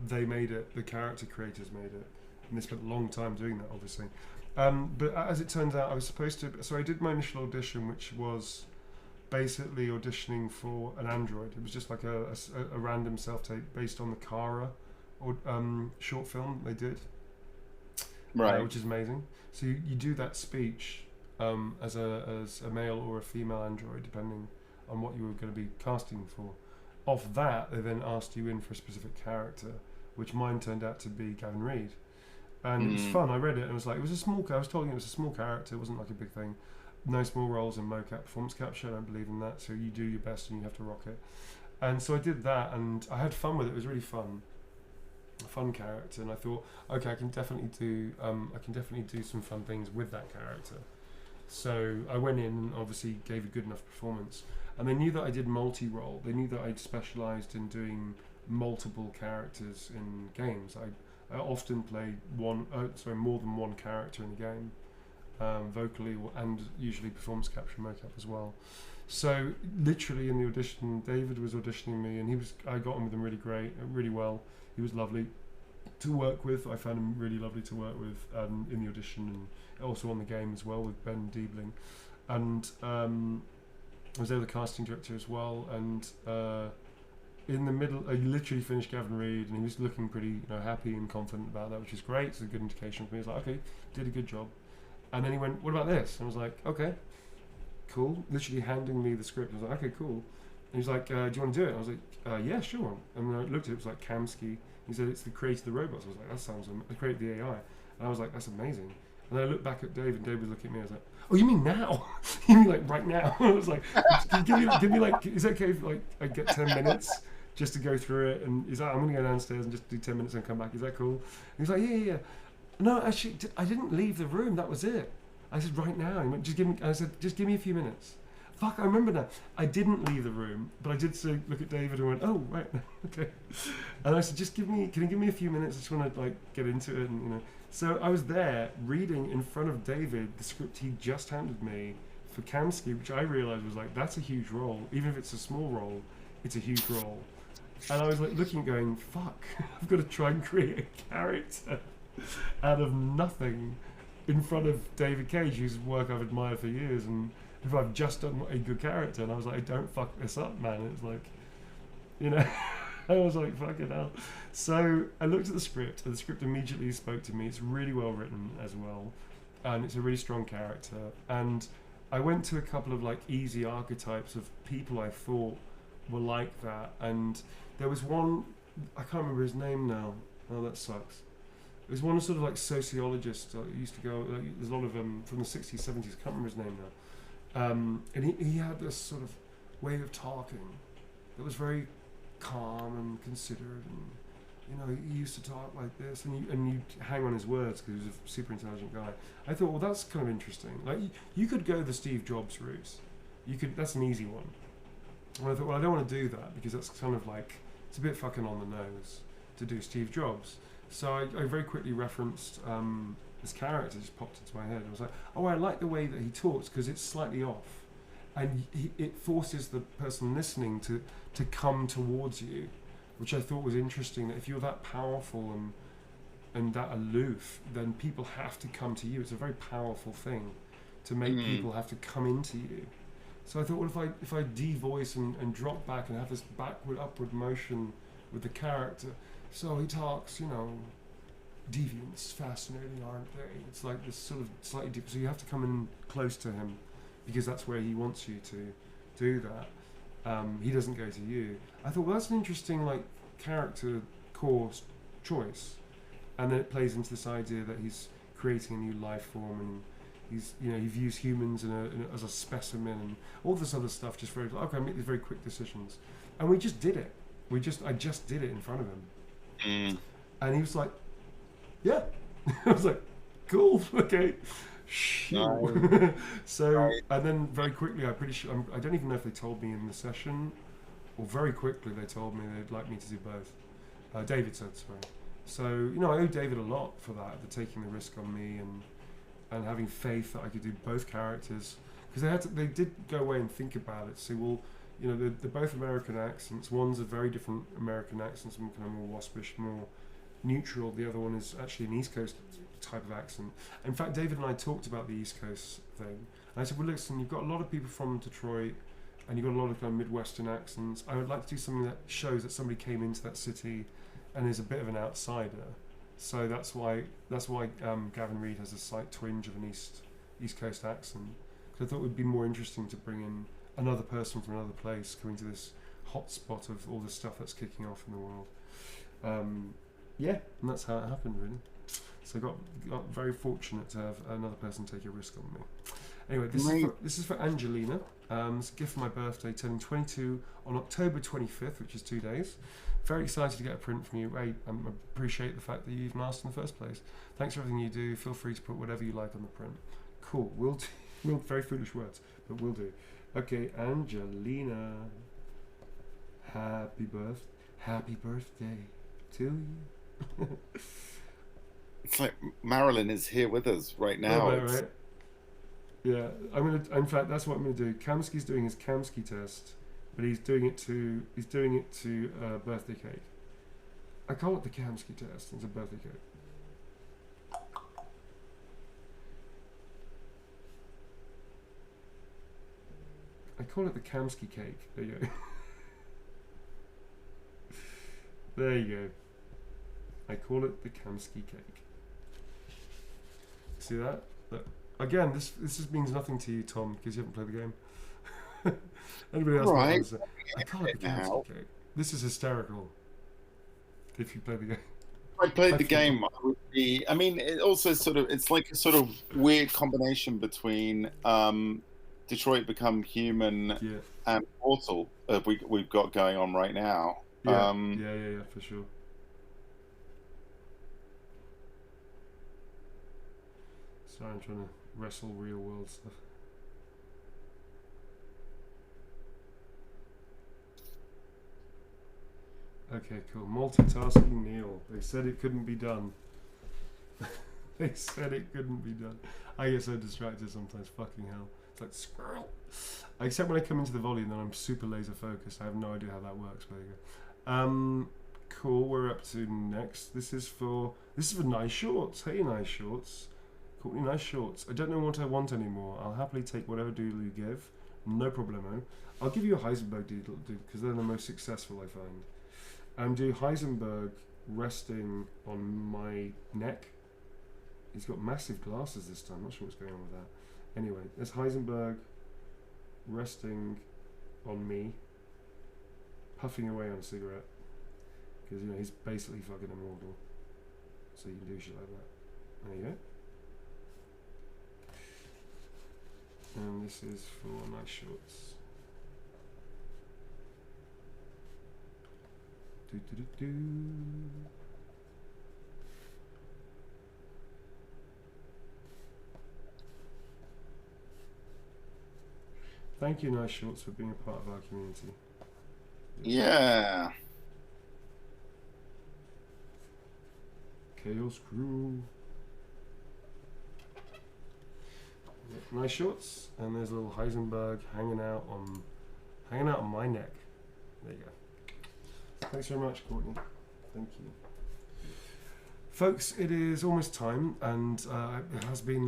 they made it. The character creators made it, and they spent a long time doing that, obviously. But as it turns out, I was supposed to. So I did my initial audition, which was basically auditioning for an android. It was just like a random self-tape based on the Kara or short film they did, right? Which is amazing. So you do that speech as a male or a female android, depending on what you were going to be casting for. Off that, they then asked you in for a specific character, which mine turned out to be Gavin Reed. And it was fun. I read it and it was like, it was a small. I was told it was a small character. It wasn't like a big thing. No small roles in mocap performance capture. I don't believe in that. So you do your best and you have to rock it. And so I did that, and I had fun with it. It was really fun. A fun character, and I thought, okay, I can definitely do some fun things with that character. So I went in and obviously gave a good enough performance. And they knew that I did multi-role. They knew that I'd specialised in doing multiple characters in games. I often played more than one character in a game. vocally and usually performance capture and mocap as well. So literally in the audition, David was auditioning me, and I got on with him really well. He was lovely to work with. I found him really lovely to work with in the audition, and also on the game as well with Ben Diebling. And I was there with the casting director as well, and in the middle, I literally finished Gavin Reed, and he was looking pretty happy and confident about that, which is great. It's a good indication for me. He was like, okay, did a good job. And then he went, what about this? And I was like, okay, cool. Literally handing me the script. I was like, okay, cool. And he was like, do you want to do it? I was like, yeah, sure. And when I looked at it, it was like Kamsky. He said, it's the creator of the robots. I was like, that sounds I created the AI. And I was like, that's amazing. And then I looked back at Dave, and Dave was looking at me. I was like, oh, you mean now? You mean like right now? I was like, give me like, is it okay if like I get 10 minutes just to go through it? And he's like, I'm gonna go downstairs and just do 10 minutes and come back. Is that cool? And he's like, yeah. No, actually, I didn't leave the room. That was it. I said, right now. He went, I said, just give me a few minutes. Fuck, I remember now. I didn't leave the room, but I did look at David and went, oh, right, okay. And I said, can you give me a few minutes? I just want to like get into it, and So I was there reading in front of David the script he just handed me for Kamsky, which I realised was like, that's a huge role. Even if it's a small role, it's a huge role. And I was like looking, going, fuck, I've got to try and create a character out of nothing in front of David Cage, whose work I've admired for years, and if I've just done a good character. And I was like, don't fuck this up, man. It's like, I was like, fucking hell. So I looked at the script, and the script immediately spoke to me. It's really well written as well, and it's a really strong character. And I went to a couple of like easy archetypes of people I thought were like that, and there was one, I can't remember his name now. Oh, that sucks. It was one sort of like sociologist. Used to go. There's a lot of from the 60s, 70s. I can't remember his name now. And he had this sort of way of talking that was very calm and considerate, and he used to talk like this, and you hang on his words because he was a super intelligent guy. I thought, well, that's kind of interesting. Like you could go the Steve Jobs route. That's an easy one. And I thought, well, I don't want to do that because that's kind of like, it's a bit fucking on the nose to do Steve Jobs. So I very quickly referenced this character, just popped into my head. I was like, oh, I like the way that he talks because it's slightly off, and it forces the person listening to come towards you, which I thought was interesting. That if you're that powerful and that aloof, then people have to come to you. It's a very powerful thing to make people have to come into you. So I thought, well, if I devoice and drop back and have this upward motion with the character. So he talks, deviants, fascinating, aren't they? It's like this sort of slightly deeper. So you have to come in close to him because that's where he wants you to do that. He doesn't go to you. I thought, well, that's an interesting like character core choice, and then it plays into this idea that he's creating a new life form, and he views humans as a specimen, and all this other stuff. Just very okay, I make these very quick decisions, and we just did it. I just did it in front of him. And he was like, yeah. I was like, cool, okay. So, and then very quickly, I'm pretty sure, I don't even know if they told me in the session, or very quickly they told me they'd like me to do both. David said, sorry. So, I owe David a lot for that, for taking the risk on me and having faith that I could do both characters. Because they did go away and think about it, say, well, they're both American accents. One's a very different American accent, some kind of more waspish, more neutral. The other one is actually an East Coast type of accent. In fact, David and I talked about the East Coast thing. And I said, well, listen, you've got a lot of people from Detroit, and you've got a lot of kind of Midwestern accents. I would like to do something that shows that somebody came into that city and is a bit of an outsider. So that's why Gavin Reed has a slight twinge of an East Coast accent. Because I thought it would be more interesting to bring in another person from another place coming to this hot spot of all the stuff that's kicking off in the world. And that's how it happened, really. So I got very fortunate to have another person take a risk on me. Anyway, this is for Angelina. It's a gift for my birthday, turning 22 on October 25th, which is 2 days. Very excited to get a print from you. I appreciate the fact that you even asked in the first place. Thanks for everything you do. Feel free to put whatever you like on the print. Cool. We'll do. Very foolish words, but we'll do. Okay, Angelina. Happy birthday to you. It's like Marilyn is here with us right now. Right. Yeah, I'm gonna. In fact, that's what I'm gonna do. Kamski's doing his Kamski test, but he's doing it to birthday cake. I call it the Kamski test. It's a birthday cake. I call it the Kamski cake. There you go. There you go. I call it the Kamski cake. See that? Look. Again, this just means nothing to you, Tom, because you haven't played the game. Anybody else? Right. I call it the Kamski cake. This is hysterical. If you play the game. If I played the game, I would be. I mean, it also it's like a sort of weird combination between Detroit Become Human and Portal we've got going on right now. Yeah, for sure. Sorry, I'm trying to wrestle real world stuff. Okay, cool. Multitasking Neil. They said it couldn't be done. They said it couldn't be done. I get so distracted sometimes. Fucking hell. It's like squirrel. Except when I come into the volume, then I'm super laser focused. I have no idea how that works. But there you go. Cool. We're up to next. This is for Nice Shorts. Hey, Nice Shorts. Courtney, nice shorts. I don't know what I want anymore. I'll happily take whatever deal you give. No problemo. I'll give you a Heisenberg deal because they're the most successful, I find. Do Heisenberg resting on my neck. He's got massive glasses this time. Not sure what's going on with that. Anyway, there's Heisenberg resting on me, puffing away on a cigarette because he's basically fucking immortal. So you can do shit like that. There you go. And this is for Nice Shorts. Do, do, do, do. Thank you, Nice Shorts, for being a part of our community. Yeah. Chaos Crew. Nice Shorts, and there's a little Heisenberg hanging out on my neck. There you go. Thanks very much, Courtney. Thank you, folks. It is almost time, and it has been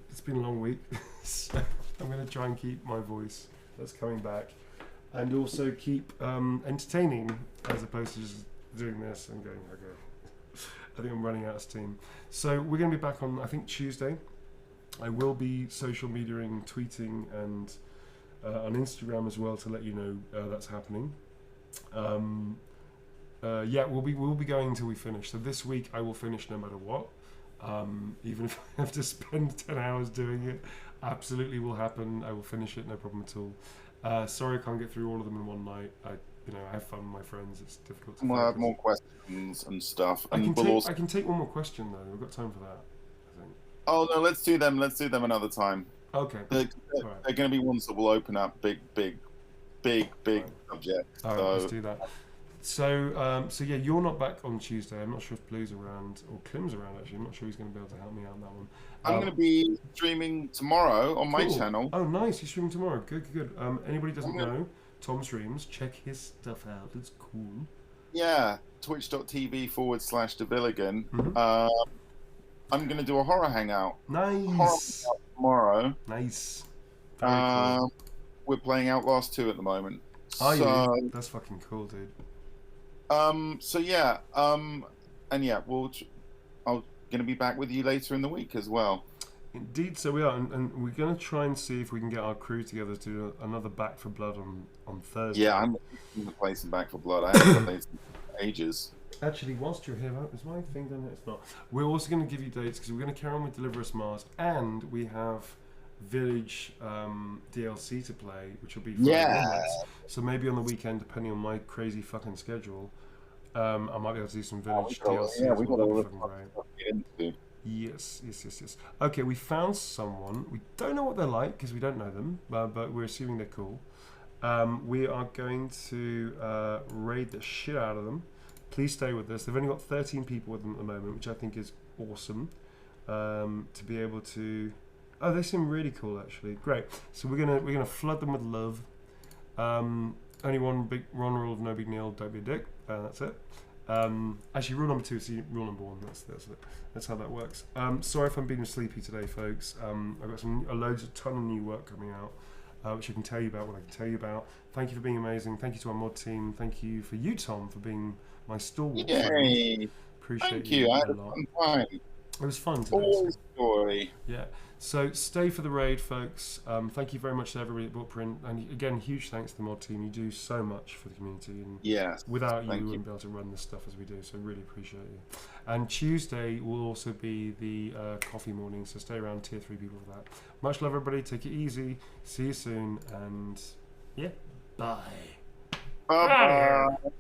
it's been a long week. So I'm going to try and keep my voice that's coming back, and also keep entertaining as opposed to just doing this and going. Okay, I think I'm running out of steam. So we're going to be back on, I think, Tuesday. I will be social mediaing, tweeting, and on Instagram as well to let you know that's happening. We'll be going until we finish. So this week I will finish no matter what. Even if I have to spend 10 hours doing it, absolutely will happen. I will finish it, no problem at all. Sorry I can't get through all of them in one night. I have fun with my friends. It's difficult to We'll focus. have more questions and stuff. I And can take one more question though. We've got time for that, I think. Oh no, let's do them. Let's do them another time. Okay. They're going to be ones that will open up big subjects. All right, let's do that. So yeah, you're not back on Tuesday. I'm not sure if Blue's around or Klim's around. Actually, I'm not sure he's going to be able to help me out on that one. I'm going to be streaming tomorrow on my cool. channel. Oh, nice! You're streaming tomorrow. Good. Anybody doesn't know, Tom streams. Check his stuff out. It's cool. Yeah, twitch.tv/Devilligan. Mm-hmm. I'm going to do a horror hangout. Nice. Horror hangout tomorrow. Nice. Very cool. We're playing Outlast 2 at the moment. Are you? That's fucking cool, dude. So yeah, and yeah, I'm gonna be back with you later in the week as well. Indeed, so we are, and we're gonna try and see if we can get our crew together to do another Back for Blood on Thursday. Yeah, I'm going to play some Back for Blood. I haven't played in ages. Actually, whilst you're here, is my thing done? It's not. We're also going to give you dates because we're going to carry on with Deliver Us Mars, and we have Village DLC to play, which will be Friday onwards. So maybe on the weekend, depending on my crazy fucking schedule, I might be able to do some Village DLC. Yeah, we got all the fucking stuff great. to get into. Yes. Okay, we found someone. We don't know what they're like because we don't know them, but we're assuming they're cool. We are going to raid the shit out of them. Please stay with us. They've only got 13 people with them at the moment, which I think is awesome. To be able to... Oh, they seem really cool, actually. Great. So we're gonna flood them with love. Only one rule of no big deal, don't be a dick. That's it. Actually, rule number 2 is rule number 1. That's how that works. Sorry if I'm being sleepy today, folks. I've got a ton of new work coming out, which I can tell you about. What I can tell you about. Thank you for being amazing. Thank you to our mod team. Thank you for you, Tom, for being my stalwart. Yay! Appreciate Thank you. I had a lot. fun time. It was fun today. Always joy. Yeah. So stay for the raid, folks. Thank you very much to everybody at Bookprint, and again, huge thanks to the mod team. You do so much for the community, and Yes. without you, we Thank you. wouldn't be able to run this stuff as we do. So really appreciate you. And Tuesday will also be the coffee morning, so stay around, tier 3 people for that. Much love, everybody. Take it easy. See you soon, and yeah, bye. Bye-bye.